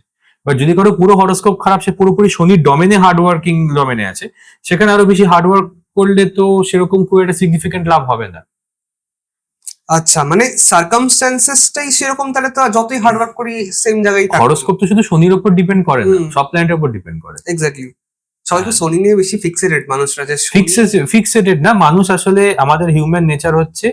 বাট যদি কারো পুরো হরোস্কোপ খারাপ, সে পুরোপুরি শনির ডোমেনে হার্ড ওয়ার্কিং ডোমেনে আছে, সেখানে আরো বেশি হার্ড ওয়ার্ক করলে তো সেরকম খুব একটা সিগনিফিকেন্ট লাভ হবে না। আচ্ছা, মানে সার্কামস্ট্যান্সেসটাই সেরকম, তাহলে তো যতই হার্ড ওয়ার্ক করি সেম জায়গায় থাকবো। হরোস্কোপ তো শুধু শনির উপর ডিপেন্ড করে না, হুম। সব প্ল্যানেটের উপর ডিপেন্ড করে। এক্স্যাক্টলি। সবাই তো হ্যাঁ। শনি নিয়ে বেশি ফিক্সেটেড মানুষরা, যে শনি- ফিক্সেটেড না, মানুষ আসলে আমাদের হিউম্যান নেচার হচ্ছে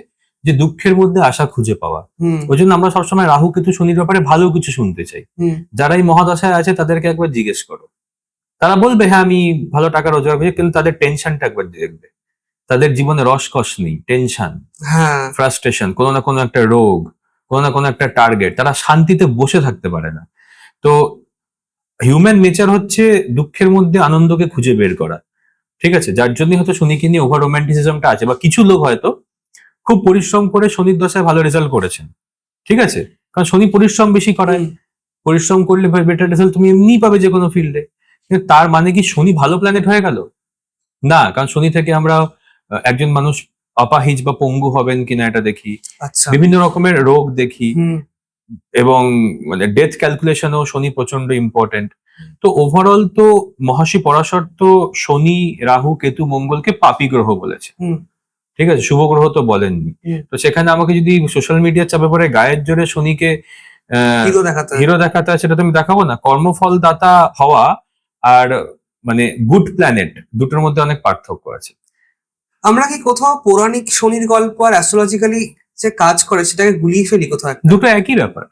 যে দুঃখের মধ্যে আশা খুঁজে পাওয়া। হুম, ওই জন্য আমরা সবসময় রাহু কেতু শনির ব্যাপারে ভালো কিছু শুনতে চাই। হুম, যারা এই মহাদশায় আছে তাদেরকে একবার জিজ্ঞেস করো, তারা বলবে হ্যাঁ আমি ভালো টাকা রোজগার করছি, কিন্তু তাদের টেনশনটা একবার দেখবে। তাদের জীবনে রসকস নেই, টেনশন, হ্যাঁ, ফ্রাস্ট্রেশন, কোনো না কোনো একটা রোগ, কোনো না কোনো একটা টার্গেট, তারা শান্তিতে বসে থাকতে পারে না। তো হিউম্যান নেচার হচ্ছে দুঃখের মধ্যে আনন্দকে খুঁজে বের করা। ঠিক আছে, যার জন্য হয়তো শনিকে নিয়ে ওভার রোম্যান্টিসিজমটা আছে, বা কিছু লোক হয়তো খুব পরিশ্রম করে শনির দশায় ভালো রেজাল্ট করেছেন। ঠিক আছে, কারণ শনি পরিশ্রম বেশি করায়, হুম, পরিশ্রম করলে বেটার রেজাল্ট তুমি এমনি পাবে যে কোনো ফিল্ডে। কিন্তু তার মানে কি শনি ভালো প্ল্যানেট হয়ে গেল? না, কারণ শনি থেকে আমরা একজন মানুষ অপাহিজ বা পঙ্গু হবেন কিনা এটা দেখি, আচ্ছা, বিভিন্ন রকমের রোগ দেখি, হুম, এবং মানে ডেথ ক্যালকুলেশনও শনি প্রচন্ড ইম্পর্টেন্ট। তো ওভারঅল তো মহর্ষি পরাশর তো শনি, রাহু, কেতু, মঙ্গলকে পাপী গ্রহ বলেছে। হুম, ঠিক আছে, শুভ গ্রহ তো বলেননি। হুম। তো সেখানে আমাকে যদি সোশ্যাল মিডিয়ার চাপে পড়ে গায়ের জোরে শনিকে হিরো দেখাতে হয়। হিরো দেখাতে হয়, সেটা তুমি দেখাবো না। কর্মফল দাতা হওয়া আর মানে গুড প্ল্যানেট, দুটোর মধ্যে অনেক পার্থক্য আছে। আমরা কি কোথাও পৌরাণিক শনির গল্প আর অ্যাস্ট্রোলজিক্যালি যে কাজ করে সেটাকে গুলিয়ে ফেলি কোথাও একটা? দুটো একই ব্যাপার,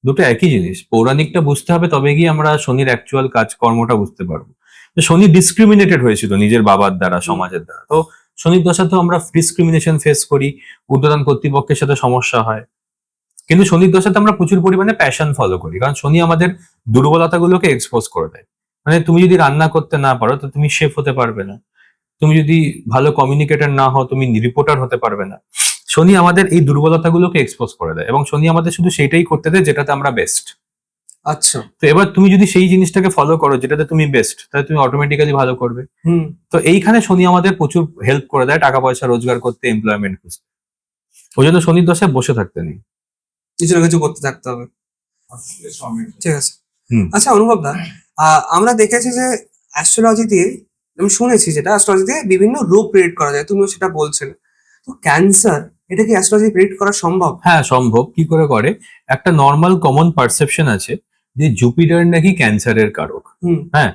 দুটো একই জিনিস। পৌরাণিকটা বুঝতে হবে, তবে গিয়ে আমরা শনির অ্যাকচুয়াল কাজকর্মটা বুঝতে পারবো। তো শনি ডিসক্রিমিনেটেড হয়েছিল নিজের বাবার দ্বারা, সমাজের দ্বারা। তো শনির দশাতেও আমরা ডিসক্রিমিনেশন ফেস করি, ঊর্ধ্বতন কর্তৃপক্ষের সাথে সমস্যা হয়। কিন্তু শনির দশাতে আমরা প্রচুর পরিমাণে প্যাশন ফলো করি, কারণ শনি আমাদের দুর্বলতাগুলোকে এক্সপোজ করে দেয়। মানে তুমি যদি রান্না করতে না পারো তো তুমি শেফ হতে পারবে না, তুমি যদি ভালো কমিউনিকেটর না হও তুমি রিপোর্টার হতে পারবে না। শনি আমাদের এই দুর্বলতাগুলোকে এক্সপোজ করে দেয়, এবং শনি আমাদের শুধু সেটাই করতে দেয় যেটাতে আমরা বেস্ট। আচ্ছা। তো এবার তুমি যদি সেই জিনিসটাকে ফলো করো যেটাতে তুমি বেস্ট, তাহলে তুমি অটোমেটিক্যালি ভালো করবে। তো এইখানে শনি আমাদের প্রচুর হেল্প করে দেয় টাকা পয়সা রোজগার করতে, এমপ্লয়মেন্ট খুঁজতে। ওই জন্য শনির দশায় বসে থাকতে নেই, কিছু না কিছু করতে থাকতে হবে। ঠিক আছে। হুম। আচ্ছা অনুভব দা, আমরা দেখেছি যে অ্যাস্ট্রোলজি দিয়ে, আমি শুনেছি যেটা অ্যাস্ট্রোলজি দিয়ে বিভিন্ন রোগ প্রেডিক্ট করা যায়, তুমিও সেটা বলছিলে। তো ক্যান্সার, এটা কি অ্যাস্ট্রোলজি প্রেডিক্ট করা সম্ভব? হ্যাঁ সম্ভব। কি করে করে? একটা নর্মাল কমন পারসেপশন আছে যে জুপিটার নাকি ক্যান্সারের কারক। হ্যাঁ,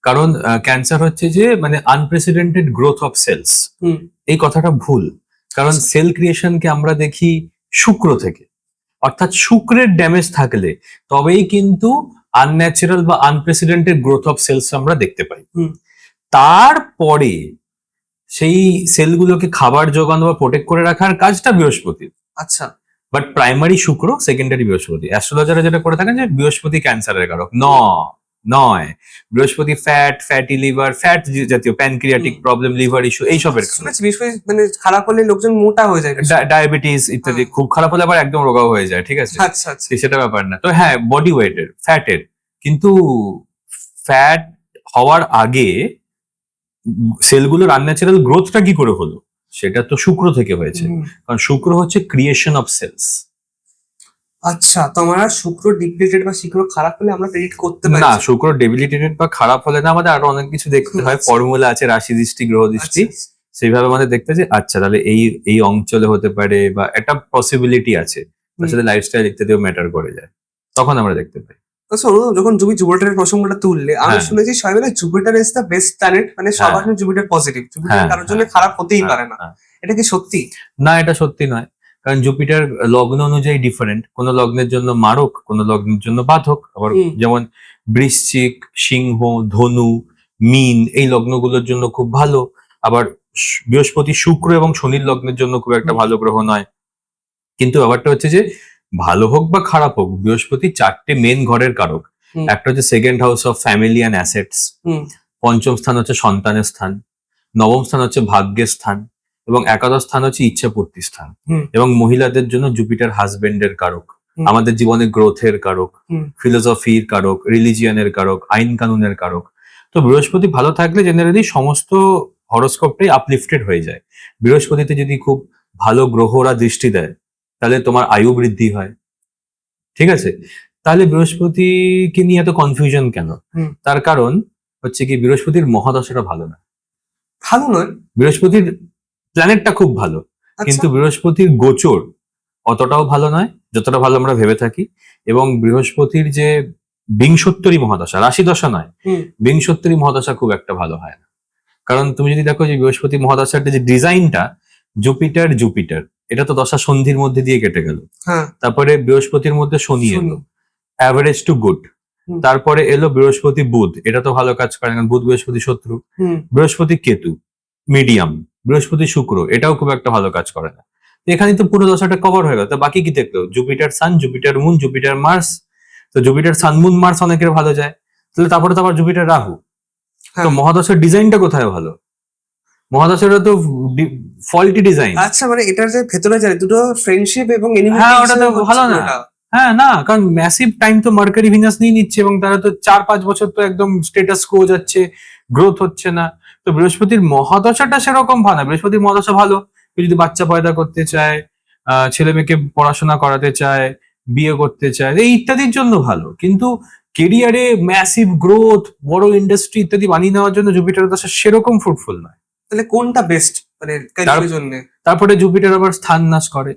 কারণ ক্যান্সার হচ্ছে যে মানে আনপ্রেসিডেন্টেড গ্রোথ অফ সেলস। এই কথাটা ভুল, কারণ সেল ক্রিয়েশনকে আমরা দেখি শুক্র থেকে, অর্থাৎ শুক্রের ড্যামেজ থাকলে তবেই কিন্তু আনন্যাচারাল বা আনপ্রেসিডেন্টেড গ্রোথ অফ সেলস আমরা দেখতে পাই। তারপরে সেই সেলগুলোকে খাবার যোগানো বা প্রোটেক্ট করে রাখার কাজটা বৃহস্পতির। আচ্ছা। বাট প্রাইমারি শুক্র, সেকেন্ডারি বৃহস্পতি। অ্যাস্ট্রোলজাররা যেটা করে থাকেন যে বৃহস্পতি ক্যান্সারের কারক নয়। বৃহস্পতি ফ্যাটি লিভার, ফ্যাট জাতীয় প্যানক্রিয়াটিক প্রবলেম, লিভার ইস্যু, এইসবের শুনেছি বৃহস্পতি মানে খারাপ হলে লোকজন মোটা হয়ে যায়, ডায়াবেটিস ইত্যাদি। খুব খারাপ হলে আবার একদম রোগা হয়ে যায়। ঠিক আছে, আচ্ছা আচ্ছা। সেটা ব্যাপার না। তো হ্যাঁ, বডি ওয়েটের, ফ্যাটের, কিন্তু ফ্যাট হওয়ার আগে সেলগুলোর আনন্যাচারাল গ্রোথটা কি করে হলো, সেটা তো শুক্র থেকে হয়েছে। কারণ শুক্র হচ্ছে ক্রিয়েশন অফ সেলস। আচ্ছা, তো আমরা শুক্র ডিপ্লিটেড বা শুক্র খারাপ হলে আমরা প্রেডিক্ট করতে পারি না? শুক্র ডেবিলিটেটেড বা খারাপ হলে না, আমাদের আরো অনেক কিছু দেখতে হয়। ফর্মুলা আছে, রাশি দৃষ্টি, গ্রহ দৃষ্টি, সেইভাবে আমাদের দেখতে যে আচ্ছা তাহলে এই অঞ্চলে হতে পারে, বা একটা পসিবিলিটি আছে, তার সাথে লাইফস্টাইল ইত্যাদিও ম্যাটার করে যায়, তখন আমরা দেখতে পাই। আচ্ছা, যখন তুমি জুপিটারের প্রসঙ্গটা তুললে, আমি শুনেছি সবাই বলে Jupiter is the best planet, মানে সবার জন্য জুপিটার পজিটিভ, জুপিটার কারোর জন্য খারাপ হতেই পারে না। এটা কি সত্যি? না, এটা সত্যি নয়। কারণ জুপিটার লগ্ন অনুযায়ী ডিফারেন্ট, কোন লগ্নের জন্য মারক, কোন লগ্নের জন্য বাধক। আবার যেমন বৃশ্চিক, সিংহ, ধনু, মীন এই লগ্নগুলোর জন্য খুব ভালো। আবার বৃহস্পতি, শুক্র এবং শনির লগ্নের জন্য খুব একটা ভালো গ্রহ নয়। কিন্তু ব্যাপারটা হচ্ছে যে ভালো হোক বা খারাপ হোক, বৃহস্পতি চারটে মেন ঘরের কারক। একটা হচ্ছে second house of family and assets, পঞ্চম স্থান হচ্ছে সন্তানের স্থান, নবম স্থান হচ্ছে ভাগ্যের স্থান, এবং একাদশ স্থান হচ্ছে ইচ্ছাপূর্তির স্থান। এবং মহিলাদের জন্য জুপিটার হাজবেন্ডের কারক, আমাদের জীবনে গ্রোথের কারক, ফিলোসফির কারক, রিলিজিয়ানের কারক, আইন কানুনের কারক। তো বৃহস্পতি ভালো থাকলে জেনারেলি সমস্ত হরোস্কোপটাই আপলিফটেড হয়ে যায়। বৃহস্পতিতে যদি খুব ভালো গ্রহরা দৃষ্টি দেয় তাহলে তোমার আয়ু বৃদ্ধি হয়। ঠিক আছে, তাহলে বৃহস্পতিকে নিয়ে এত কনফিউশন কেন? তার কারণ হচ্ছে কি, বৃহস্পতির মহাদশাটা ভালো না। ভালো নয়? বৃহস্পতির প্ল্যানেটটা খুব ভালো, কিন্তু বৃহস্পতির গোচর অতটাও ভালো নয় যতটা ভালো আমরা ভেবে থাকি। এবং বৃহস্পতির যে বিংশোত্তরী মহাদশা, রাশি দশা নয়, বিংশোত্তরী মহাদশা খুব একটা ভালো হয় না। কারণ তুমি যদি দেখো যে বৃহস্পতি মহাদশার যে ডিজাইনটা, জুপিটার জুপিটার এটা তো দশা সন্ধির মধ্যে দিয়ে কেটে গেল। তারপরে বৃহস্পতির মধ্যে শনি এলো, অ্যাভারেজ টু গুড। তারপরে এলো বৃহস্পতি বুধ, এটা তো ভালো কাজ করে না, বুধ বৃহস্পতি শত্রু। বৃহস্পতি কেতু মিডিয়াম, বৃহস্পতি শুক্র এটাও খুব একটা ভালো কাজ করে না। এখানে তো পুরো দশাটা কভার হয়ে গেল। তো বাকি কি দেখলো? জুপিটার সান, জুপিটার মুন, জুপিটার মার্স। তো জুপিটার সান মুন মার্স অনেকের ভালো যায়, তাহলে তারপরে তো আবার জুপিটার রাহু। তো মহাদশার ডিজাইনটা কোথায় ভালো? মহাদশাটা তো ফল্টি ডিজাইন। আচ্ছা, মানে এটার যে ভেতরে যায় দুটো ফ্রেন্ডশিপ এবং এনিমি, হ্যাঁ ওটা তো ভালো না। হ্যাঁ না, কারণ ম্যাসিভ টাইম তো মার্কারি ভিনাস নিয়ে নিচ্ছে, এবং তারা তো 4-5 বছর তো একদম স্টেটাস কো যাচ্ছে, গ্রোথ হচ্ছে না। তো বৃহস্পতির মহাদশাটা সেরকম ভালো না। বৃহস্পতির মহাদশা ভালো, কেউ যদি বাচ্চা পয়দা করতে চায়, ছেলে মেয়েকে পড়াশোনা করাতে চায়, বিয়ে করতে চায়, এই ইত্যাদির জন্য ভালো। কিন্তু কেরিয়ারে ম্যাসিভ গ্রোথ, বড় ইন্ডাস্ট্রি ইত্যাদি বানিয়ে নেওয়ার জন্য জুপিটার দশা সেরকম ফ্রুটফুল নয়। তাহলে কোনটা বেস্ট মানে ক্যারিয়ারের জন্য? তারপরে জুপিটার আবার স্থান নাশ করে,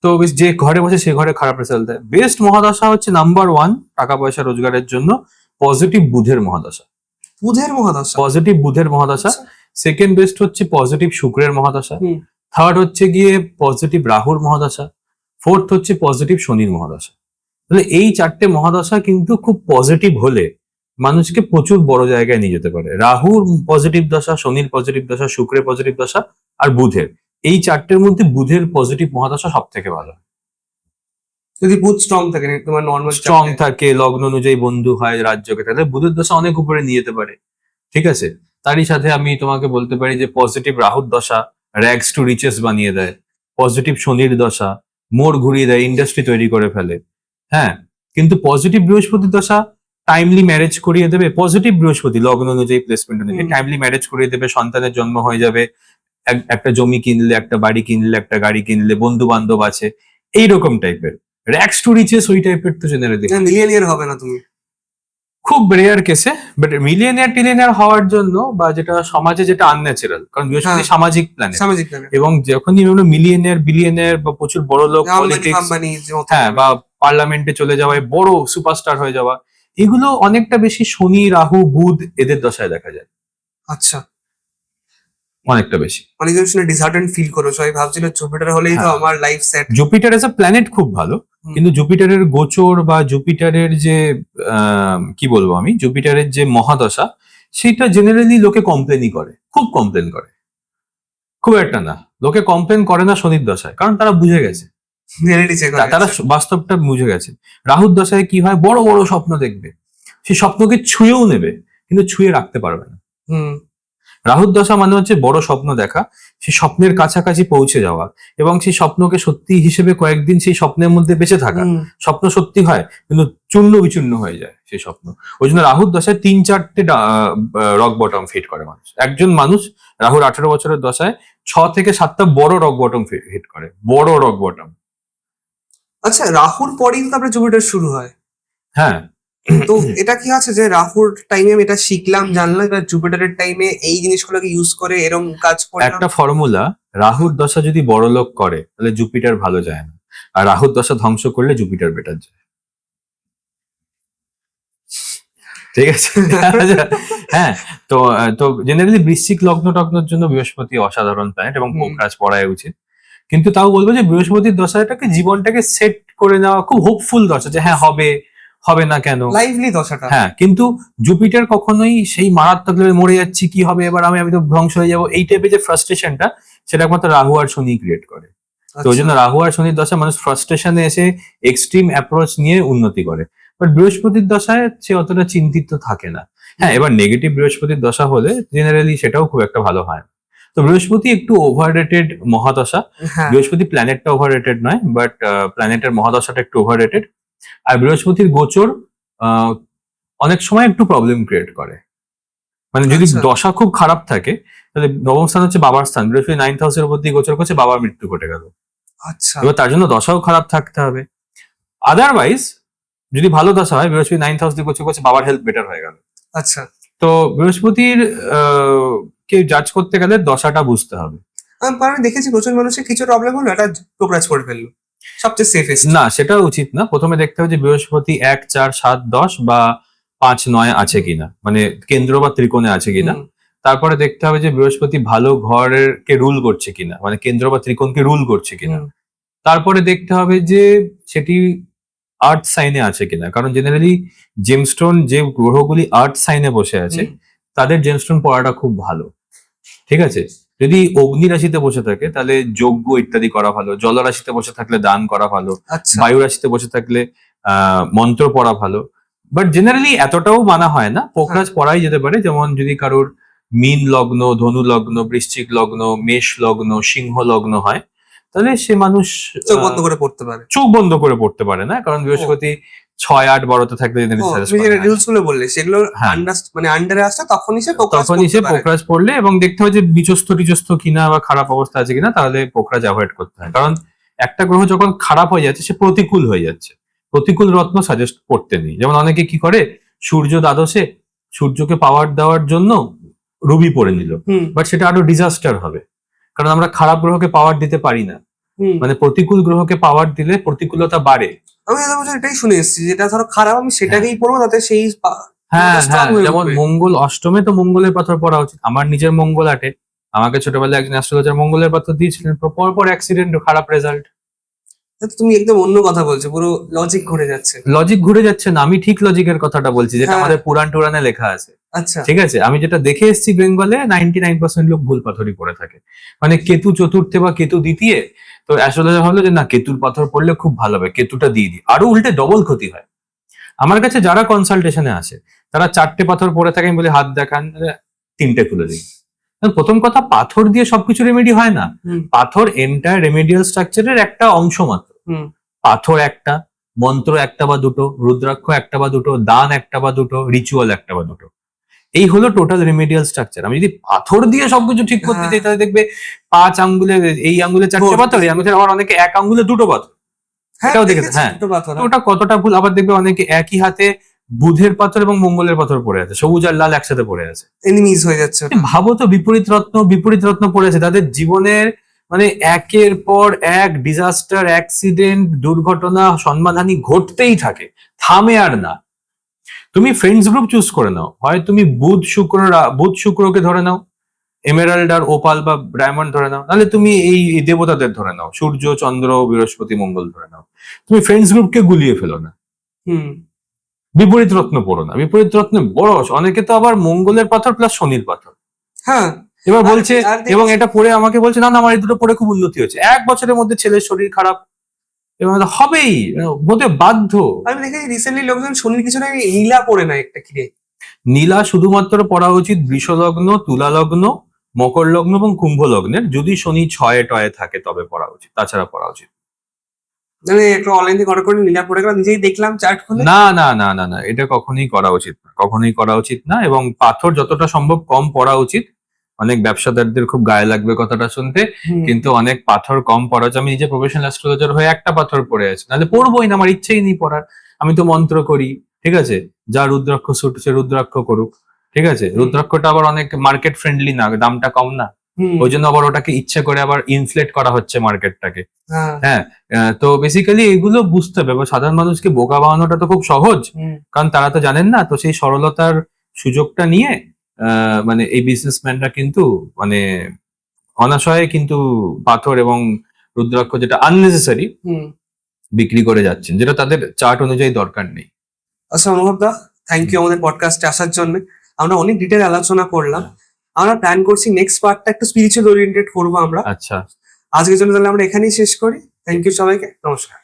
তো যে ঘরে বসে সে ঘরে খারাপ রেজাল্ট দেয়। বেস্ট মহাদশা হচ্ছে নাম্বার 1 টাকা পয়সা রোজগারের জন্য পজিটিভ বুধের মহাদশা। বুধের মহাদশা। পজিটিভ বুধের মহাদশা। আচ্ছা। সেকেন্ড বেস্ট হচ্ছে পজিটিভ শুক্রের মহাদশা। হুম। থার্ড হচ্ছে গিয়ে পজিটিভ রাহুর মহাদশা। ফোর্থ হচ্ছে পজিটিভ শনির মহাদশা। তাহলে এই চারটে মহাদশা কিন্তু খুব পজিটিভ হলে মানুষকে প্রচুর বড় জায়গায় নিয়ে যেতে পারে। রাহুর পজিটিভ দশা, শনির পজিটিভ দশা, শুক্রের পজিটিভ দশা আর বুধের, এই চারটের মধ্যে বুধের পজিটিভ মহাদশা সব থেকে ভালো। যদি বুধ স্ট্রং থাকে, তোমার নর্মাল স্ট্রং থাকে, লগ্ন অনুযায়ী বন্ধু হয় রাজ্যকে, তাহলে বুধের দশা অনেক উপরে নিয়ে যেতে পারে। ঠিক আছে, তারই সাথে আমি তোমাকে বলতে পারি যে পজিটিভ রাহুর দশা র্যাগস টু রিচেস বানিয়ে দেয়। পজিটিভ শনির দশা মোড় ঘুরিয়ে দেয়, ইন্ডাস্ট্রি তৈরি করে ফেলে। হ্যাঁ, কিন্তু পজিটিভ বৃহস্পতির দশা টাইমলি ম্যারেজ করিয়ে দেবে। পজিটিভ বৃহস্পতি লগ্ন অনুযায়ী প্লেসমেন্ট অনুযায়ী টাইমলি ম্যারেজ করিয়ে দেবে, সন্তানের জন্ম হয়ে যাবে, একটা জমি কিনলে, একটা বাড়ি কিনলে, একটা গাড়ি কিনলে, বন্ধু বান্ধব আছে, এইরকম টাইপের। র্যাগস টু রিচেস ওই টাইপের তো জেনারেলি মিলিয়নিয়ার হবে না তুমি। খুব রেয়ার কেসে, বাট মিলিয়নিয়ার টিলিয়নিয়ার হওয়ার জন্য বা যেটা সমাজে যেটা আনন্যাচারাল, কারণ বৃহস্পতি হ্যাঁ। সামাজিক প্ল্যানেট, সামাজিক প্ল্যানেট। এবং যখনই মিলিয়নিয়ার বিলিয়নিয়ার বা প্রচুর বড় লোক, পলিটিক্স, হ্যাঁ, বা পার্লামেন্টে চলে যাওয়া, বড় সুপারস্টার হয়ে যাওয়া, এগুলো অনেকটা বেশি শনি, রাহু, বুধ এদের দশায় দেখা যায়। আচ্ছা, অনেকটা বেশি। অনেকজন শুনে ডিসহার্টেন্ড ফিল করো, সবাই ভাবছিল জুপিটার হলেই তো হ্যাঁ। আমার life set. Jupiter as a planet খুব ভালো, কিন্তু জুপিটারের গোচর বা জুপিটারের যে কি বলবো আমি, জুপিটারের যে মহাদশা, সেটা জেনারেলি লোকে কমপ্লেনই করে, খুব কমপ্লেন করে। খুব একটা না, লোকে কমপ্লেন করে না শনির দশায়, কারণ তারা বুঝে গেছে, তারা বাস্তবটা বুঝে গেছে। রাহুর দশায় কি হয়, বড় বড় স্বপ্ন দেখবে, সেই স্বপ্নকে ছুঁয়েও নেবে, কিন্তু ছুঁয়ে রাখতে পারবে না। রাহুর দশা মানে হচ্ছে বড় স্বপ্ন দেখা, সেই স্বপ্নের কাছাকাছি পৌঁছে যাওয়া, এবং সেই স্বপ্নকে সত্যি হিসেবে কয়েকদিন সেই স্বপ্নের মধ্যে বেঁচে থাকা। স্বপ্ন সত্যি হয়, কিন্তু চূর্ণ বিচূর্ণ হয়ে যায় সেই স্বপ্ন। ওই জন্য রাহুর দশায় 3-4টে রক বটম ফিট করে মানুষ। একজন মানুষ রাহুর 18 বছরের দশায় 6 থেকে 7টা বড় রক বটম হিট করে, বড় রক বটম। আচ্ছা, রাহুর পরেই তো তারপরে জুপিটার শুরু হয়। হ্যাঁ, তো এটা কি আছে যে রাহুর টাইমে আমি এটা শিখলাম, জানলাম, এবার জুপিটারের টাইমে এই জিনিসগুলোকে ইউজ করে এরকম কাজ করলাম? একটা ফর্মুলা, রাহুর দশা যদি বড় লোক করে তাহলে জুপিটার ভালো যায় না, আর রাহুর দশা ধ্বংস করলে জুপিটার বেটার যায়। ঠিক আছে। হ্যাঁ, তো তো জেনারেলি বৃশ্চিক লগ্ন টগ্নের জন্য বৃহস্পতি অসাধারণ প্ল্যানেট এবং পোকরাজ পড়ায় উচিত। কিন্তু তাও বলবো যে বৃহস্পতির দশাটাকে, জীবনটাকে সেট করে নেওয়া খুব হোপফুল দশা, যে হ্যাঁ হবে, হবে না কেন, লাইভলি দশাটা। হ্যাঁ, কিন্তু জুপিটার কখনোই সেই মারাত্মক লেভেলে মরে যাচ্ছি, কি হবে এবার, আমি তো ধ্বংস হয়ে যাবো, এই টাইপের যে ফ্রাস্ট্রেশনটা, সেটা একমাত্র রাহু আর শনি ক্রিয়েট করে। তো ওই জন্য রাহু আর শনির দশা মানুষ ফ্রাস্ট্রেশনে এসে এক্সট্রিম অ্যাপ্রোচ নিয়ে উন্নতি করে, বাট বৃহস্পতির দশায় সে অতটা চিন্তিত থাকে না। হ্যাঁ, এবার নেগেটিভ বৃহস্পতির দশা হলে জেনারেলি সেটাও খুব একটা ভালো হয় না। তো বৃহস্পতি একটু ওভার রেটেড মহাদশা। বৃহস্পতি প্ল্যানেটটা ওভার রেটেড নয়, বাট প্ল্যানেটের মহাদশাটা একটু ওভার রেটেড। আর বৃহস্পতির গোচর অনেক সময় একটু প্রবলেম ক্রিয়েট করে, মানে যদি দশা খুব খারাপ থাকে, তাহলে নবম স্থান হচ্ছে বাবার স্থান, বৃহস্পতি 9th হাউসের উপর দিয়ে গোচর করছে, বাবার মৃত্যু ঘটে গেল। আচ্ছা, এবার তার জন্য দশাও খারাপ থাকতে হবে। আদারওয়াইজ যদি ভালো দশা হয়, বৃহস্পতি 9th হাউস দিয়ে গোচর করছে, বাবার হেলথ বেটার হয়ে গেল। আচ্ছা, তো বৃহস্পতির কে জাজ করতে গেলে দশাটা বুঝতে হবে। আমি দেখেছি প্রচুর মানুষের কিছু প্রবলেম হলো, এটা প্রোগ্রেস করে ফেললো, সবচেয়ে সেফেস্ট। না, সেটা উচিত না। প্রথমে দেখতে হবে যে বৃহস্পতি 1, 4, 7, 10 বা 5, 9 আছে কিনা, মানে কেন্দ্র বা ত্রিকোণে আছে কিনা। তারপরে দেখতে হবে যে বৃহস্পতি ভালো ঘরের কে রুল করছে কিনা, মানে কেন্দ্র বা ত্রিকোণকে রুল করছে কিনা। তারপরে দেখতে হবে যে সেটি আর্থ সাইনে আছে কিনা, কারণ জেনারেলি জেমস্টোন, যে গ্রহগুলি আর্থ সাইনে বসে আছে, তাদের জেমস্টোন পড়াটা খুব ভালো। ঠিক আছে, যদি অগ্নি রাশিতে বসে থাকে তাহলে যজ্ঞ ইত্যাদি করা ভালো, জল রাশিতে বসে থাকলে দান করা ভালো, বায়ু রাশিতে বসে থাকলে মন্ত্র পড়া ভালো। বাট জেনারেলি এতটাও মানা হয় না, পোকরাজ পড়াই যেতে পারে। যেমন যদি কারোর মীন লগ্ন, ধনু লগ্ন, বৃশ্চিক লগ্ন, মেষ লগ্ন, সিংহ লগ্ন হয়, তাহলে সে মানুষ চোখ বন্ধ করে পড়তে পারে। চোখ বন্ধ করে পড়তে পারে না, কারণ বৃহস্পতি 6, 8, 12তে থাকলে রুলস গুলো বললে সেগুলো মানে আন্ডারে আসছে, তখনই সে পোকরাজ পড়লে, এবং দেখতে হয় যে বিচস্ত টিচস্ত কিনা বা খারাপ অবস্থা আছে কিনা, তাহলে পোকরাজ অ্যাভয়েড করতে হয়। কারণ একটা গ্রহ যখন খারাপ হয়ে যাচ্ছে, সে প্রতিকূল হয়ে যাচ্ছে, প্রতিকূল রত্ন সাজেস্ট করতে নেই। যেমন অনেকে কি করে, সূর্য দ্বাদশে, সূর্যকে পাওয়ার দেওয়ার জন্য রবি পড়ে নিল, বাট সেটা আরো ডিজাস্টার হবে, কারণ আমরা খারাপ গ্রহকে পাওয়ার দিতে পারি না। মানে প্রতিকূল গ্রহকে পাওয়ার দিলে প্রতিকূলতা বাড়ে। আমি এটাই শুনে এসেছি, যেটা ধরো খারাপ আমি সেটাকেই পড়বো, তাতে সেই হ্যাঁ strong হ্যাঁ, হয়ে যেমন উঠবে। মঙ্গল অষ্টমে তো মঙ্গলের পাথর পড়া উচিত। আমার নিজের মঙ্গল আটে, আমাকে ছোটবেলায় একজন অ্যাস্ট্রোলজার মঙ্গলের পাথর দিয়েছিলেন, তো পর অ্যাক্সিডেন্ট, খারাপ রেজাল্ট। তা তো তুমি একদম অন্য কথা বলছো, পুরো লজিক ঘুরে যাচ্ছে। লজিক ঘুরে যাচ্ছে না, আমি ঠিক লজিকের কথাটা বলছি যেটা হ্যাঁ। আমাদের পুরাণ টুরাণে লেখা আছে। আচ্ছা। ঠিক আছে, আমি যেটা দেখে এসেছি বেঙ্গলে 99% লোক ভুল পাথরই পড়ে থাকে। মানে কেতু চতুর্থে বা কেতু দ্বিতীয়, তো অ্যাস্ট্রোলজার হলো যে না কেতুর পাথর পড়লে খুব ভালো হবে, কেতুটা দিয়ে দিই, আরো উল্টে ডবল ক্ষতি হয়। আমার কাছে যারা কনসালটেশনে আসে তারা 4টে পাথর পড়ে থাকে, আমি বলি হাত দেখান, 3টে খুলে দিই। কারণ প্রথম কথা, পাথর দিয়ে সবকিছু রেমেডি হয় না। হুম। পাথর এন্টায়ার রেমেডিয়াল স্ট্রাকচারের একটা অংশ মাত্র। হুম। পাথর একটা, মন্ত্র একটা বা দুটো, রুদ্রাক্ষ একটা বা দুটো, দান একটা বা দুটো, রিচুয়াল একটা বা দুটো, এই হলো টোটাল রেমেডিয়াল স্ট্রাকচার। আমি যদি পাথর দিয়ে সবকিছু ঠিক করতে চাই হ্যাঁ। তাহলে দেখবে 5 আঙ্গুলে, এই আঙ্গুলে 4টে ভর্তি। পাথর, এই আঙ্গুলে আবার অনেকে 1 আঙ্গুলে 2টো পাথর, হ্যাঁ, এটাও দেখেছে। দেখেছি হ্যাঁ, দুটো পাথর। তো ওটা কতটা ভুল। আবার দেখবে অনেকে একই হাতে বুধের পাথর এবং মঙ্গলের পাথর পড়ে আছে, সবুজ আর লাল একসাথে পড়ে আছে। এনিমিজ হয়ে যাচ্ছে ওটা। ভাবো তো, বিপরীত রত্ন পড়ে আছে, তাদের জীবনের মানে একের পর এক ডিজাস্টার, অ্যাক্সিডেন্ট, দুর্ঘটনা, সম্মানহানি ঘটতেই থাকে, থামে আর না। তুমি ফ্রেন্ডস গ্রুপ চুজ করে নাও, হয় তুমি বুধ শুক্রকে ধরে নাও, এমেরাল্ড আর ওপাল বা ডায়মন্ড ধরে নাও, নাহলে তুমি এই দেবতাদের ধরে নাও, সূর্য, চন্দ্র, বৃহস্পতি, মঙ্গল ধরে নাও। তুমি ফ্রেন্ডস গ্রুপকে গুলিয়ে ফেলো না, হুম। বিপরীত রত্ন পড়ো না। বিপরীত রত্নে বড় অনেকে তো আবার মঙ্গলের পাথর প্লাস শনির পাথর হ্যাঁ। এবার আর- বলছে, আর দেখেছি- এবং এটা পড়ে আমাকে বলছে না না আমার এই দুটো পড়ে খুব উন্নতি হয়েছে। 1 বছরের মধ্যে ছেলের শরীর খারাপ, এবং এটা হবেই, হতে বাধ্য। আমি দেখেছি রিসেন্টলি লোকজন শনির কিছু না নীলা পড়ে না একটা কিরে। নীলা শুধুমাত্র পড়া উচিত বৃষ লগ্ন, তুলা লগ্ন, মকর লগ্ন এবং কুম্ভ লগ্নের, যদি শনি 6 টয়ে থাকে তবে পড়া উচিত, তাছাড়া পড়া উচিত মানে একটা অনলাইন থেকে অর্ডার করে নীলা পড়ে গেলাম, নিজেই দেখলাম চার্ট খুলে। না। না না না না, এটা কখনোই করা উচিত না, কখনোই করা উচিত না। এবং পাথর যতটা সম্ভব কম পড়া উচিত। অনেক ব্যবসাদারদের খুব গায়ে লাগবে কথাটা শুনতে, হুম। কিন্তু অনেক পাথর কম পড়া উচিত। আমি নিজে প্রফেশনাল অ্যাস্ট্রোলজার হয়ে একটা পাথর পড়ে আছি, নাহলে পড়বোই না, আমার ইচ্ছেই নেই পড়ার। আমি তো মন্ত্র করি, ঠিক আছে, যা রুদ্রাক্ষ সুট সে রুদ্রাক্ষ করুক, ঠিক আছে। রুদ্রাক্ষটা আবার অনেক মার্কেট ফ্রেন্ডলি না, দামটা কম না, হুম। ওই জন্য আবার ওটাকে ইচ্ছে করে আবার ইনফ্লেট করা হচ্ছে মার্কেটটাকে। হ্যাঁ। হ্যাঁ, তো বেসিক্যালি এগুলো বুঝতে হবে। এবার সাধারণ মানুষকে বোকা বানানোটা তো খুব সহজ, হুম। কারণ তারা তো জানেন না। তো সেই সরলতার সুযোগটা নিয়ে মানে এই বিজনেসম্যানরা কিন্তু মানে অনাশয়ে কিন্তু পাথর এবং রুদ্রাক্ষ, যেটা আননেসেসারি, হুম। বিক্রি করে যাচ্ছেন, যেটা তাদের চার্ট অনুযায়ী দরকার নেই। আচ্ছা অনুভব দা, থ্যাংক ইউ আমাদের পডকাস্টে আসার জন্য। আমরা অনেক ডিটেল আলোচনা করলাম। আমরা প্ল্যান করছি নেক্সট পার্টটা একটু স্পিরিচুয়াল ওরিয়েন্টেড করবো আমরা। আচ্ছা, আজকের জন্য তাহলে আমরা এখানেই শেষ করি। থ্যাংক ইউ সবাইকে, নমস্কার।